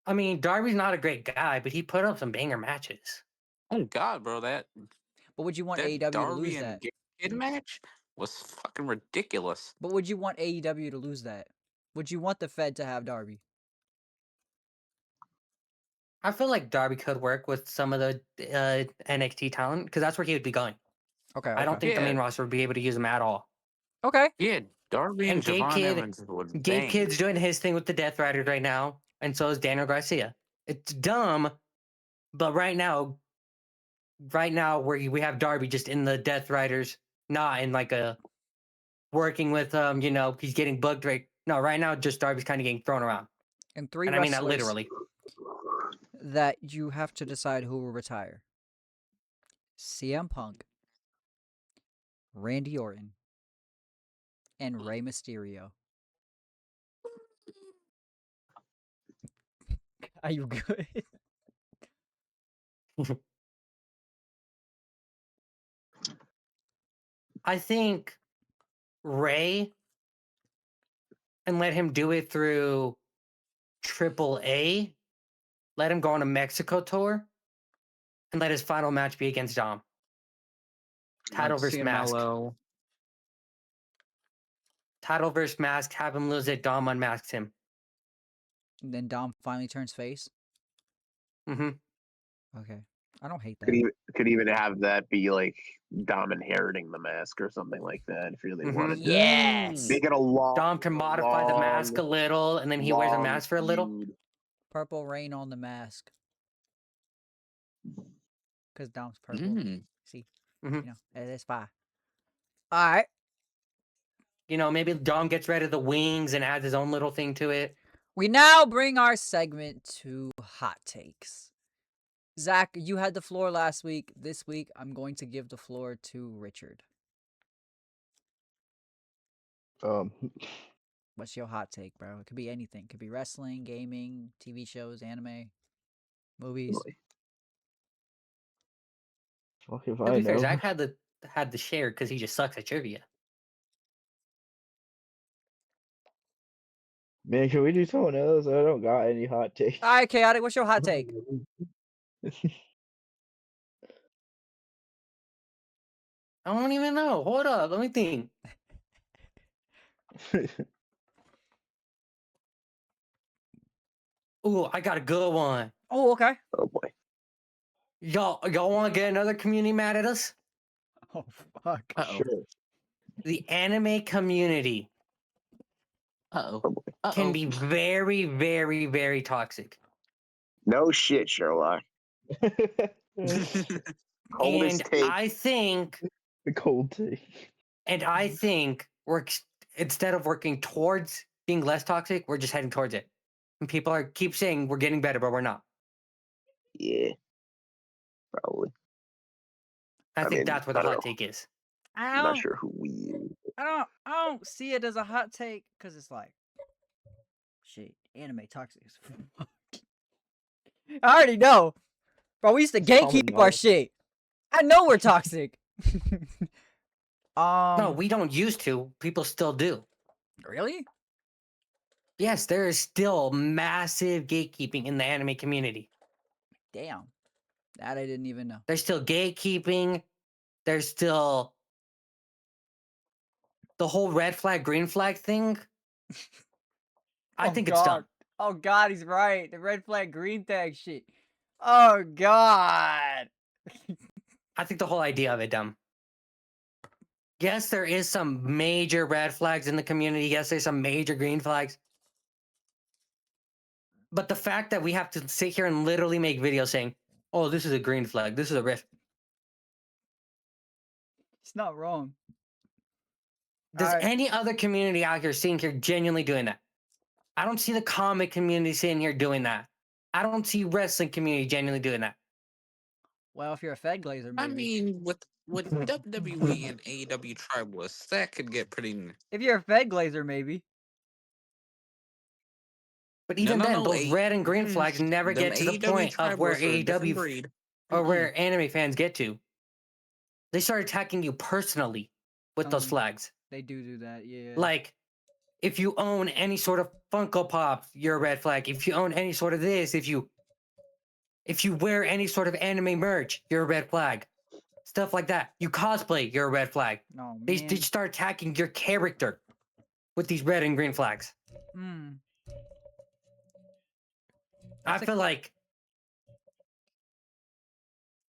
I mean, Darby's not a great guy, but he put up some banger matches. Oh god, bro, that But would you want that AEW to Darby lose and that? Kid match was fucking ridiculous. But would you want AEW to lose that? Would you want the Fed to have Darby? I feel like Darby could work with some of the NXT talent because that's where he would be going. Okay, I don't think the main Yeah. roster would be able to use him at all. Okay. Yeah, Darby and And Gabe Javon Kidd- Evans would Gabe bang. Kidd's doing his thing with the Death Riders right now, and so is Daniel Garcia. It's dumb, but right now we have Darby just in the Death Riders, not in like a working with he's getting booked right. No, right now just Darby's kind of getting thrown around, And three and I mean that wrestlers literally. that you have to decide who will retire. CM Punk, Randy Orton, and Rey Mysterio. Are you good? I think Ray, and let him do it through AAA. Let him go on a Mexico tour, and let his final match be against Dom. Title versus mask. CMLL. Title versus mask. Have him lose it. Dom unmasks him. And then Dom finally turns face. Mm-hmm. Okay. I don't hate Could that. even have that be like Dom inheriting the mask or something like that if you really Mhm. wanted to. Yes! Make it a long. Dom can modify the mask a little, and then he wears a long mask for a little. feud. Purple rain on the mask. Because Dom's purple. Mm. See? Mhm. You know, it's fine. Alright. Maybe Dom gets rid of the wings and adds his own little thing to it. We now bring our segment to hot takes. Zach, you had the floor last week. This week, I'm going to give the floor to Richard. What's your hot take, bro? It could be anything. It could be wrestling, gaming, TV shows, anime, movies. Boy. Fuck if To I be fair, know. Zach had the share because he just sucks at trivia. Man, can we do someone else? I don't got any hot takes. All right, Chaotic, what's your hot take? I don't even know. Hold up, let me think. Ooh, I got a good one. Oh, okay. Oh boy. Y'all want to get another community mad at us? Oh, fuck. Uh-oh. Sure. The anime community Uh-oh. Oh boy. can Uh-oh. be very, very, very toxic. No shit, Sherlock. Coldest And take. I think The cold take. we're instead of working towards being less toxic, we're just heading towards it. And people keep saying we're getting better, but we're not. Yeah. Probably. I think mean, that's where the I don't hot know. take is. I'm not sure who we. I don't see it as a hot take because it's like, shit, anime toxic as fuck. I already know, bro. We used to Common gatekeep our knowledge. shit. I know we're toxic. No, we don't used to. People still do. Really? Yes, there is still massive gatekeeping in the anime community. Damn. That I didn't even know. There's still gatekeeping. There's still the whole red flag, green flag thing. I Oh, think it's dumb. God. Oh God, he's right. The red flag, green tag shit. Oh God. I think the whole idea of it dumb. Yes, there is some major red flags in the community. Yes, there's some major green flags. But the fact that we have to sit here and literally make videos saying, "Oh, this is a green flag. This is a red." It's not wrong. Does Alright. any other community out here sitting here genuinely doing that? I don't see the comic community sitting here doing that. I don't see wrestling community genuinely doing that. Well, if you're a Fed Glazer, I maybe. mean, with WWE and AEW tribalists, that could get pretty. If you're a Fed Glazer, maybe. But No, even no, then, no, those red and green flags never them get to the AEW point of where tribalists are a different AEW breed. or where anime fans get to. They start attacking you personally with those flags. They do that, yeah. Like, if you own any sort of Funko Pop, you're a red flag. If you own any sort of this, if you wear any sort of anime merch, you're a red flag. Stuff like that. You cosplay, you're a red flag. Oh, man. They start attacking your character with these red and green flags. Hmm. I That's a feel like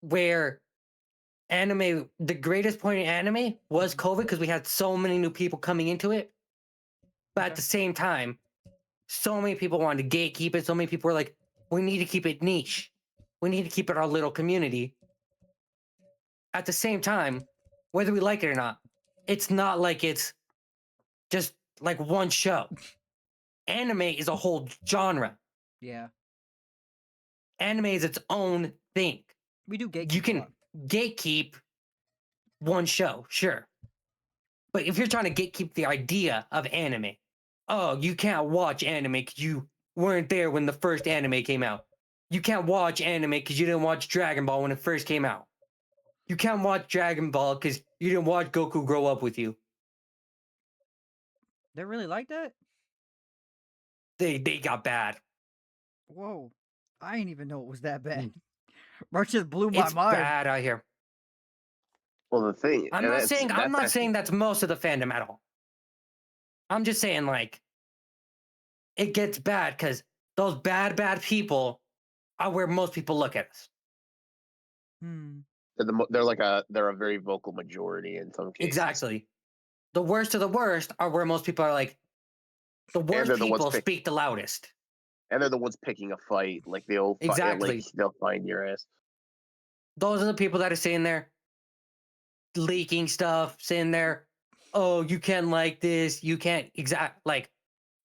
where anime, the greatest point in anime was COVID because we had so many new people coming into it. But at Okay. the same time, so many people wanted to gatekeep it. So many people were like, we need to keep it niche. We need to keep it our little community. At the same time, whether we like it or not, it's not like it's just like one show. Anime is a whole genre. Yeah. Anime is its own thing. We do gatekeep You a can lot. gatekeep one show, sure. But if you're trying to gatekeep the idea of anime, oh, you can't watch anime because you weren't there when the first anime came out. You can't watch anime because you didn't watch Dragon Ball when it first came out. You can't watch Dragon Ball because you didn't watch Goku grow up with you. They're really like that? They got bad. Whoa. I didn't even know it was that bad. Bro, just blew my It's mind. bad out here. Well, the thing. I'm and not that's- saying I'm that's not saying that's most of the fandom at all. I'm just saying like it gets bad because those bad people are where most people look at us. Hmm. They're a very vocal majority in some cases. Exactly. The worst of the worst are where most people are like the worst they're the ones people pick- speak the loudest. And they're the ones picking a fight. Like they'll Exactly. like they'll find your ass. Those are the people that are sitting there leaking stuff, sitting there, oh, you can't like this, you can't like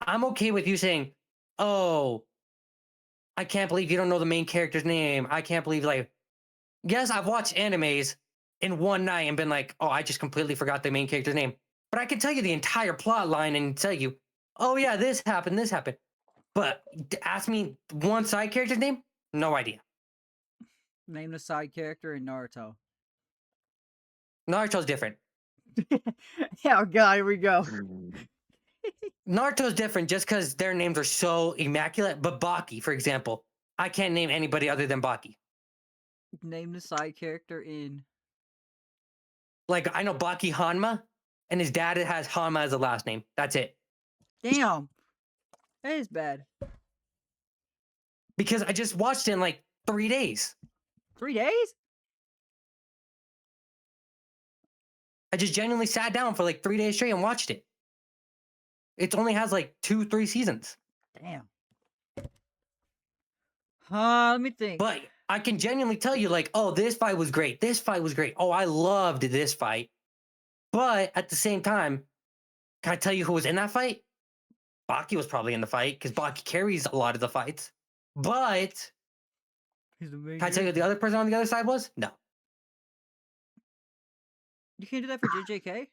I'm okay with you saying, oh, I can't believe you don't know the main character's name. I can't believe like yes, I've watched animes in one night and been like, oh, I just completely forgot the main character's name. But I can tell you the entire plot line and tell you, oh yeah, this happened. But ask me one side character's name, no idea. Name the side character in Naruto. Naruto's different. Yeah, oh God, here we go. Naruto's different just because their names are so immaculate. But Baki, for example, I can't name anybody other than Baki. Name the side character in. Like I know Baki Hanma, and his dad has Hanma as a last name. That's it. Damn. That is bad. Because I just watched it in like 3 days. 3 days? I just genuinely sat down for like 3 days straight and watched it. It only has like 2-3 seasons. Damn. Let me think. But I can genuinely tell you, like, oh, this fight was great. This fight was great. Oh, I loved this fight. But at the same time, can I tell you who was in that fight? Baki was probably in the fight because Baki carries a lot of the fights. But He's the main can I tell you who the other person on the other side was? No. You can't do that for JJK?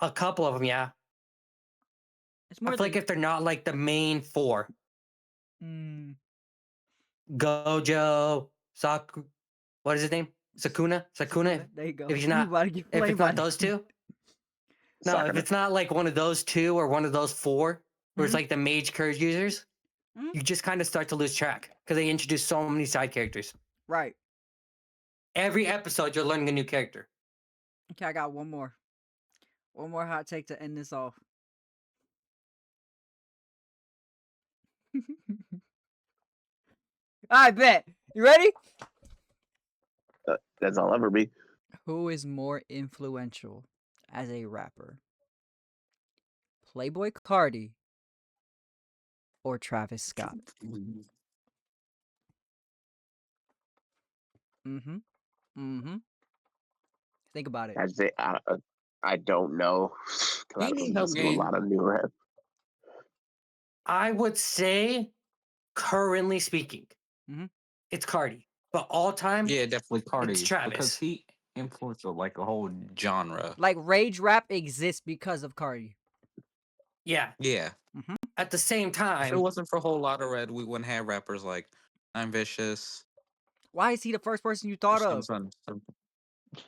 A couple of them, yeah. It's I more feel like if they're not like the main four, Hmm. Gojo, what is his name? Sakuna? There you go. If he's You not- about to get If flamed it's by not those two, no. If Sakuna. it's not like one of those two or one of those four, where it's Mhm. like the mage curse users, Mhm. you just kind of start to lose track because they introduce so many side characters. Right. Every episode, you're learning a new character. Okay, I got one more. One more hot take to end this off. I bet. You ready? That's all ever be. Who is more influential as a rapper? Playboy Cardi or Travis Scott? Mm-hmm. Mm-hmm. Think about it. I say I don't know because I You don't need no listen to a lot game. of new rap. I would say, currently speaking, Mhm. it's Cardi. But all time, Yeah, definitely Cardi because Travis. he influenced like a whole genre. Like rage rap exists because of Cardi. yeah. Yeah, At the same if it time, wasn't for Whole Lotta Red, we wouldn't have rappers like I'm Vicious. Why is he the first person you or thought of?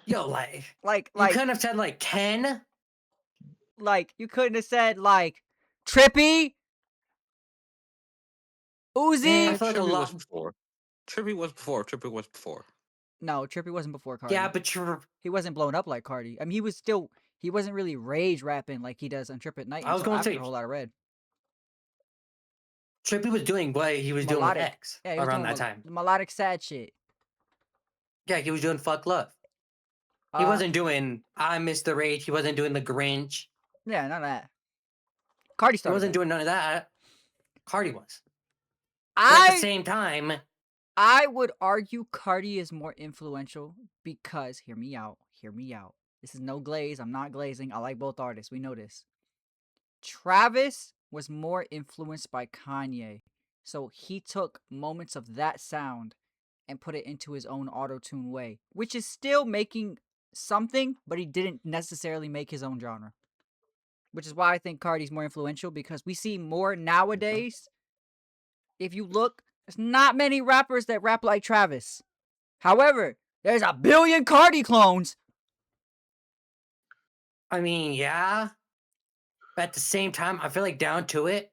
yo, like Like, you couldn't have said like 10. like you couldn't have said like Trippy, Uzi. I feel like a Trippy lot. was before. Trippy was before. Trippy was before. No, Trippy wasn't before Cardi. Yeah, but he wasn't blown up like Cardi. I mean, he wasn't really rage rapping like he does on Trip at Night I was until gonna after say- a Whole Lot of Red. Trippy was doing what he was doing with Melodic. X Yeah, he was around doing that time. melodic sad shit. Yeah, he was doing Fuck Love. He wasn't doing I Miss the Rage. He wasn't doing the Grinch. Yeah, none of that. Cardi He started. wasn't that. doing none of that. Cardi was. But at the I same time, I would argue Cardi is more influential because hear me out. Hear me out. This is no glaze. I'm not glazing. I like both artists. We know this. Travis was more influenced by Kanye. So he took moments of that sound and put it into his own auto-tune way, which is still making something, but he didn't necessarily make his own genre. Which is why I think Cardi's more influential because we see more nowadays. If you look, there's not many rappers that rap like Travis. However, there's a billion Cardi clones. I mean, yeah. But at the same time, I feel like down to it,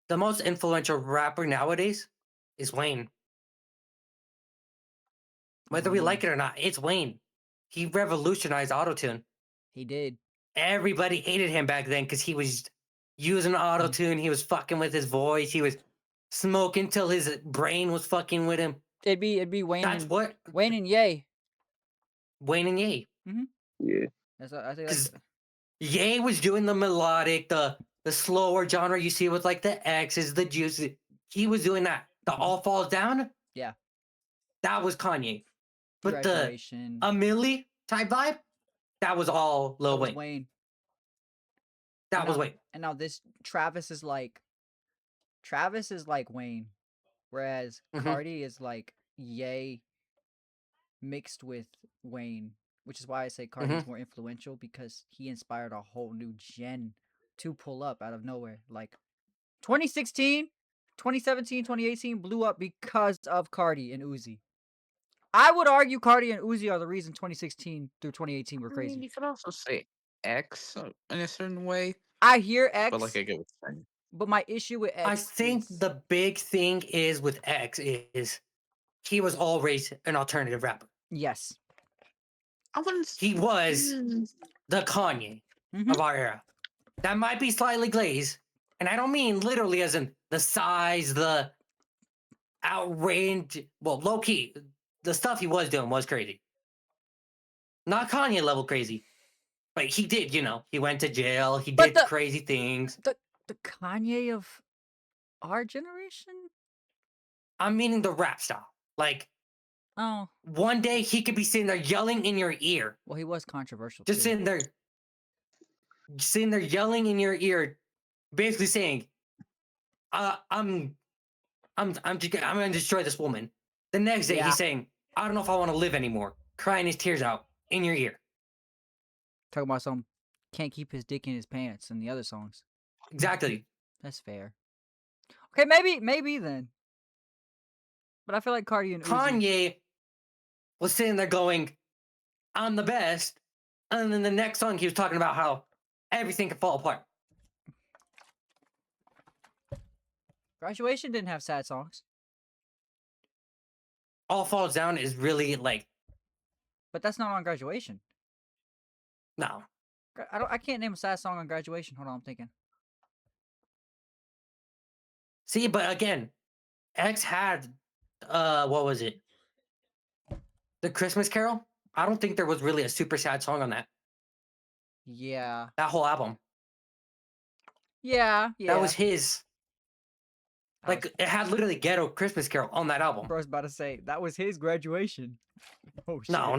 the most influential rapper nowadays is Wayne. Whether we like it or not, it's Wayne. He revolutionized autotune. He did. Everybody hated him back then because he was using autotune. He was fucking with his voice. He was smoking till his brain was fucking with him. It'd be Wayne. That's and, what Wayne and Ye. Wayne and Ye. Yeah. That's what, I think that's. Ye was doing the melodic, the slower genre you see with like the X's, the juices. He was doing that. The All Falls Down. Yeah. That was Kanye. But the Graduation. a Milli type vibe, that was all Lil that was Wayne. Wayne. That was Wayne. And now this Travis is like Wayne, whereas Mhm. Cardi is like Ye mixed with Wayne, which is why I say Cardi is more influential because he inspired a whole new gen to pull up out of nowhere. Like 2016, 2017, 2018 blew up because of Cardi and Uzi. I would argue Cardi and Uzi are the reason 2016 through 2018 were I mean, crazy. you could also say X in a certain way, I hear X, but like I get what you're saying. but my issue with X I think is, the big thing is with X is he was always an alternative rapper. yes. I wouldn't. He was the Kanye Mhm. of our era. That might be slightly glazed, and I don't mean literally as in the size, the outrage. Well, low key, the stuff he was doing was crazy. Not Kanye level crazy, but he did. He went to jail. He But did crazy things. The Kanye of our generation? I'm meaning the rap style. Like Oh, one day he could be sitting there yelling in your ear, well, he was controversial. just too. sitting there yelling in your ear, basically saying, I'm gonna destroy this woman. The next day Yeah. he's saying, I don't know if I want to live anymore, crying his tears out in your ear. Talking about some can't keep his dick in his pants and the other songs. Exactly. That's fair. Okay, maybe then. But I feel like Cardi and Uzi. Kanye was sitting there going, I'm the best. And then the next song he was talking about how everything could fall apart. Graduation didn't have sad songs, All Falls Down is really like but that's not on Graduation. no. I can't name a sad song on Graduation. Hold on, I'm thinking. See, but again, X had what was it? The Christmas Carol? I don't think there was really a super sad song on that. Yeah. That whole album. Yeah. That was his. I Like was- it had literally Ghetto Christmas Carol on that album. Bro, I was about to say that was his graduation. Oh shit. No.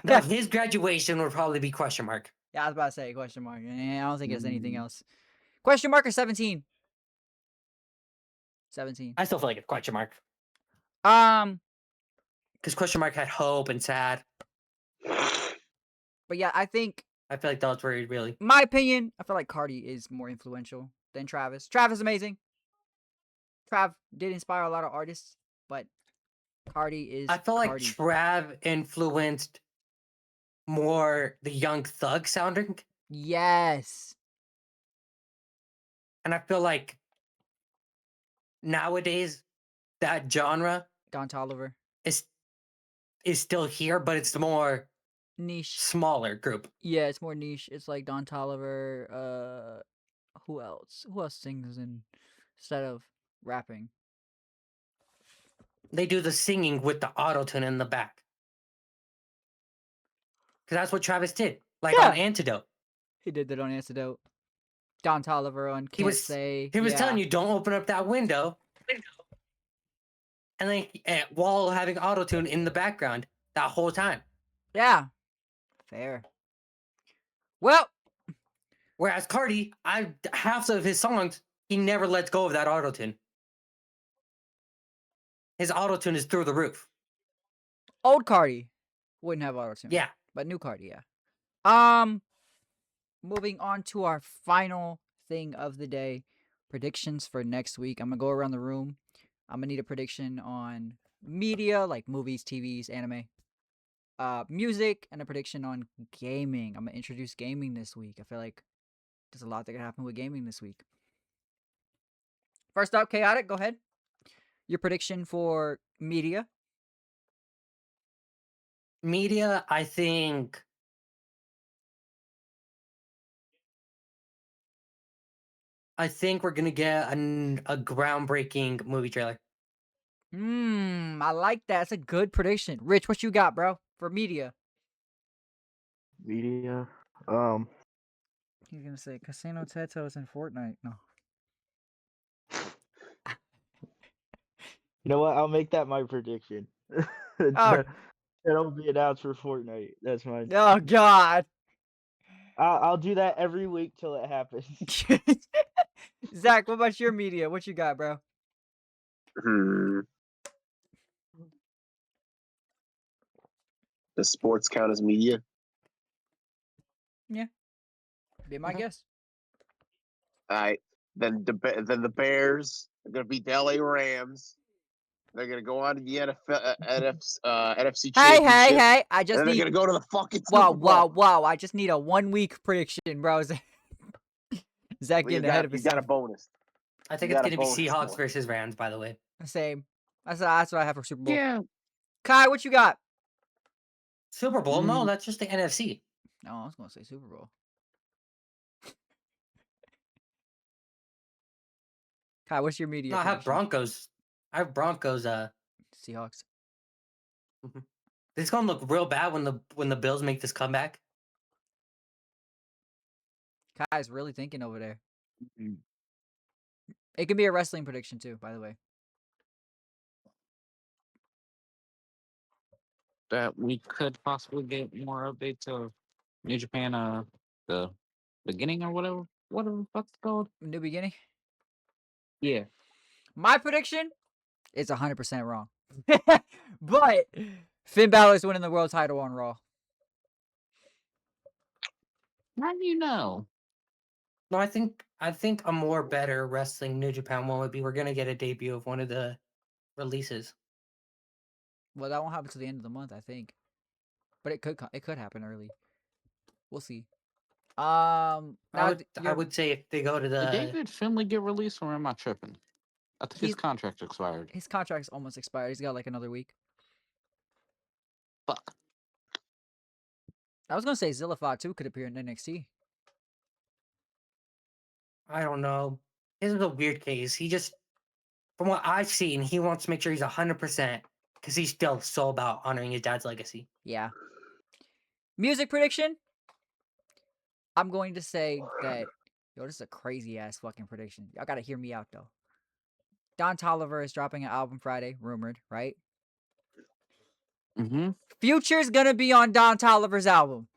No, his graduation would probably be question mark. Yeah, I was about to say question mark. I don't think it's anything Mm. else. Question mark or 17? 17. I still feel like it's question mark. Um, Because question mark had hope and sad. but yeah, I think I feel like that was where he really. my opinion, I feel like Cardi is more influential than Travis. Travis is amazing. Trav did inspire a lot of artists, but Cardi is I feel like Cardi. Trav influenced more the Young Thug sounding. Yes. And I feel like nowadays that genre Don Toliver. is still here, but it's more Niche. smaller group. Yeah, it's more niche. It's like Don Toliver, who else? Who else sings instead of rapping? They do the singing with the autotune in the back. Because that's what Travis did. Like on Yeah. Antidote. He did that on Antidote. Don Toliver on Can't He was Say. He was yeah. telling you don't open up that window. And then while having autotune in the background that whole time. Yeah. Fair. Well, Whereas Cardi, half of his songs, he never lets go of that autotune. His autotune is through the roof. old Cardi wouldn't have auto-tune. Yeah. But new Cardi, yeah. Moving on to our final thing of the day. Predictions for next week. I'm gonna go around the room. I'm gonna need a prediction on media, like movies, TVs, anime. Music, and a prediction on gaming. I'm gonna introduce gaming this week. I feel like there's a lot that could happen with gaming this week. First up, Chaotic, go ahead. Your prediction for media. Media, I think. We're gonna get a groundbreaking movie trailer. I like that. That's a good prediction. Rich, what you got, bro, for media? Media. He's gonna say Casino Tetos and Fortnite. No. You know what? I'll make that my prediction. Oh. It'll be announced for Fortnite. That's mine. Oh God. I'll do that every week till it happens. Zach, what about your media? What you got, bro? Does sports count as media? Be my guess. All right. Then the Bears are going to beat the LA Rams. They're going to go on to the NFC Hey, Championship. hey! I And just then they're need. going to go to the fucking Wow, Super Bowl. wow! I just need a 1 week prediction, bro. Zach Well, getting ahead of you got a himself. bonus. I think You it's got a gonna be bonus Seahawks point. versus Rams, by the way. Same. That's what I have for Super Bowl. Yeah. Kai, what you got? Super Bowl? No, Mm. that's just the NFC. No, I was gonna say Super Bowl. Kai, what's your media? No, I have prediction? Broncos. Seahawks. It's gonna look real bad when the Bills make this comeback. Kai's really thinking over there. Mhm. It could be a wrestling prediction too, by the way. That we could possibly get more updates of New Japan, the beginning or whatever the fuck's it called. New beginning. Yeah. My prediction is 100% wrong. But Finn Balor's winning the world title on Raw. How do you know? No, I think a more better wrestling New Japan one would be we're gonna get a debut of one of the releases. Well, that won't happen till the end of the month, I think. But it could happen early. We'll see. I now would I you're would say if they go to Did the David Finley get released, or am I tripping? I think his He's- contract expired. his contract's almost expired. He's got like another week. Fuck. I was gonna say Zillify too could appear in NXT. I don't know. This is a weird case. He just, from what I've seen, he wants to make sure he's 100% because he's still so about honoring his dad's legacy. Yeah. Music prediction. I'm going to say that. Yo, this is a crazy ass fucking prediction. Y'all gotta hear me out though. Don Toliver is dropping an album Friday, rumored, right? Mm-hmm. Future's gonna be on Don Toliver's album.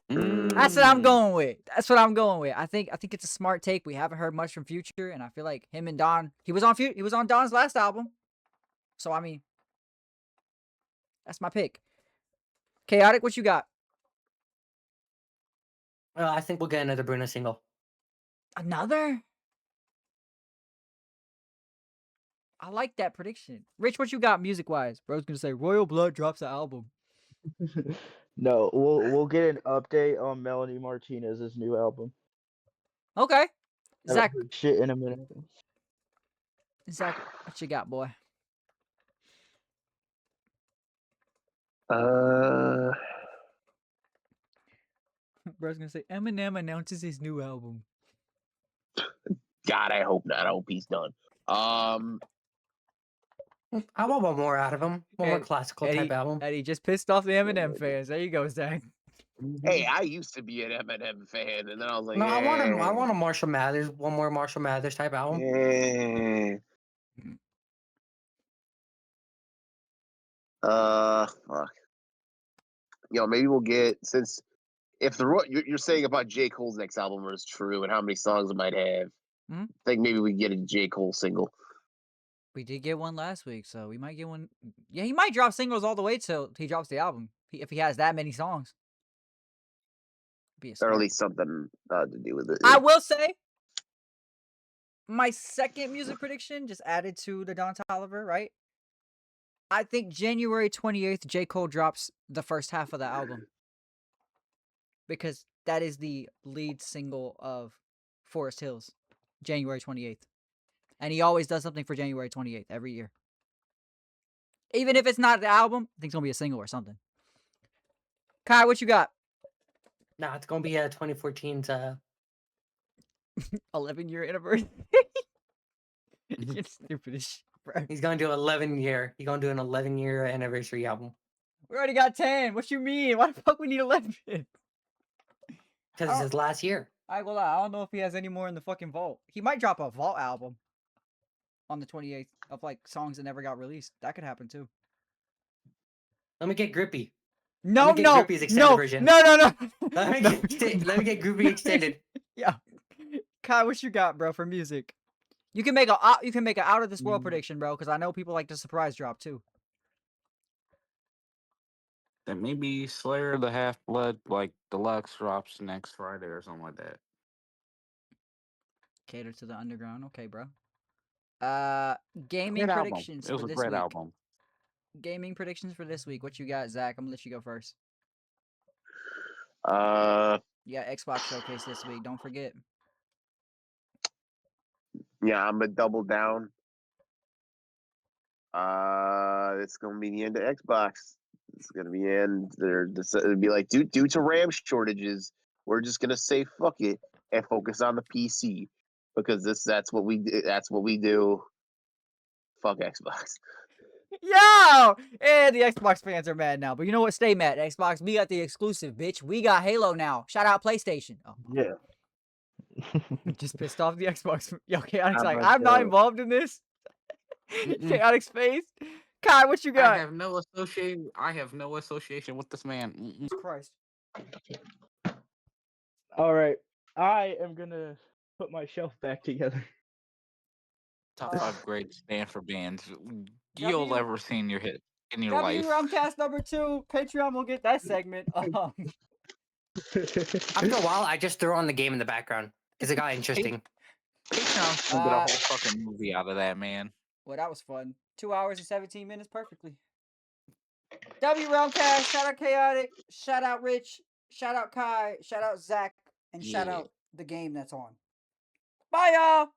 That's what I'm going with. That's what I'm going with. I think it's a smart take. We haven't heard much from Future, and I feel like him and Don. He was on Don's last album, so I mean, that's my pick. Chaotic, what you got? Well, I think we'll get another Bruno single. Another? I like that prediction. Rich, what you got music wise? Bro's gonna say Royal Blood drops an album. No, we'll get an update on Melanie Martinez's new album. Okay. Haven't Zach, heard shit in a minute. what you got, boy? Bro's gonna say Eminem announces his new album. God, I hope not. I hope he's done. I want one more out of him. One more Eddie- classical type album. Eddie just pissed off the Eminem fans. There you go, Zach. Hey, I used to be an Eminem fan, and then I was like, No, I want "Eh, I want a Marshall Mathers, one more Marshall Mathers type album. eh." Fuck. Maybe we'll get, since if you're saying about J. Cole's next album is true and how many songs it might have, Hmm? I think maybe we get a J. Cole single. We did get one last week, so we might get one. Yeah, he might drop singles all the way till he drops the album. If he has that many songs. Be a Or start. at least something to do with it. I will say, my second music prediction just added to the Don Toliver, right? I think January 28th, J. Cole drops the first half of the album. Because that is the lead single of Forest Hills, January 28th. And he always does something for January 28th every year. Even if it's not the album, I think it's going to be a single or something. Kai, what you got? Nah, it's gonna be 2014's 11-year anniversary. You're stupid as shit, bro. he's gonna do 11-year. He's gonna do an 11-year anniversary album. We already got 10. What you mean? Why the fuck we need 11? Because it's his last year. I ain't gonna lie, I don't know if he has any more in the fucking vault. He might drop a vault album on the 28th of like songs that never got released. That could happen too. Let me get Grippy. No, get no, Grippy's extended no, version. no, no, no. Let me let me get Grippy extended. Yeah, Kai, what you got, bro, for music? You can make an out of this world prediction, bro, because I know people like the surprise drop too. That maybe Slayer the Half Blood like deluxe drops next Friday or something like that. Cater to the underground, okay, bro. Gaming Great album. predictions It was for a this great week. album. Gaming predictions for this week. What you got, Zach? I'm gonna let you go first. Yeah, Xbox Showcase this week. Don't forget. Yeah, I'm gonna double down. It's gonna be the end of Xbox. It's gonna be end. It'll be like due to RAM shortages, we're just gonna say fuck it and focus on the PC because that's what we do. Fuck Xbox. Yo! And the Xbox fans are mad now. But you know what? Stay mad, Xbox. We got the exclusive, bitch. We got Halo now. Shout out PlayStation. Oh, Yeah. just pissed off the Xbox. Yo, Chaotic's How like, about I'm not that? involved in this. Mm-mm. Chaotic's face. Kai, what you I got? have no association with this man. Mm-mm. Christ. All right. I am gonna put my shelf back together. Top 5 great Stanford bands W- you'll ever see in your W life. Rumcast number 2. Patreon will get that segment. After a while, I just throw on the game in the background because it got interesting. Patreon's gonna get a whole fucking movie out of that, man. Well, that was fun. 2 hours and 17 minutes perfectly. W Realmcast, shout out Chaotic, shout out Rich, Shout out Kai. Shout out Zach. And shout Yeah. out the game that's on. Bye, y'all.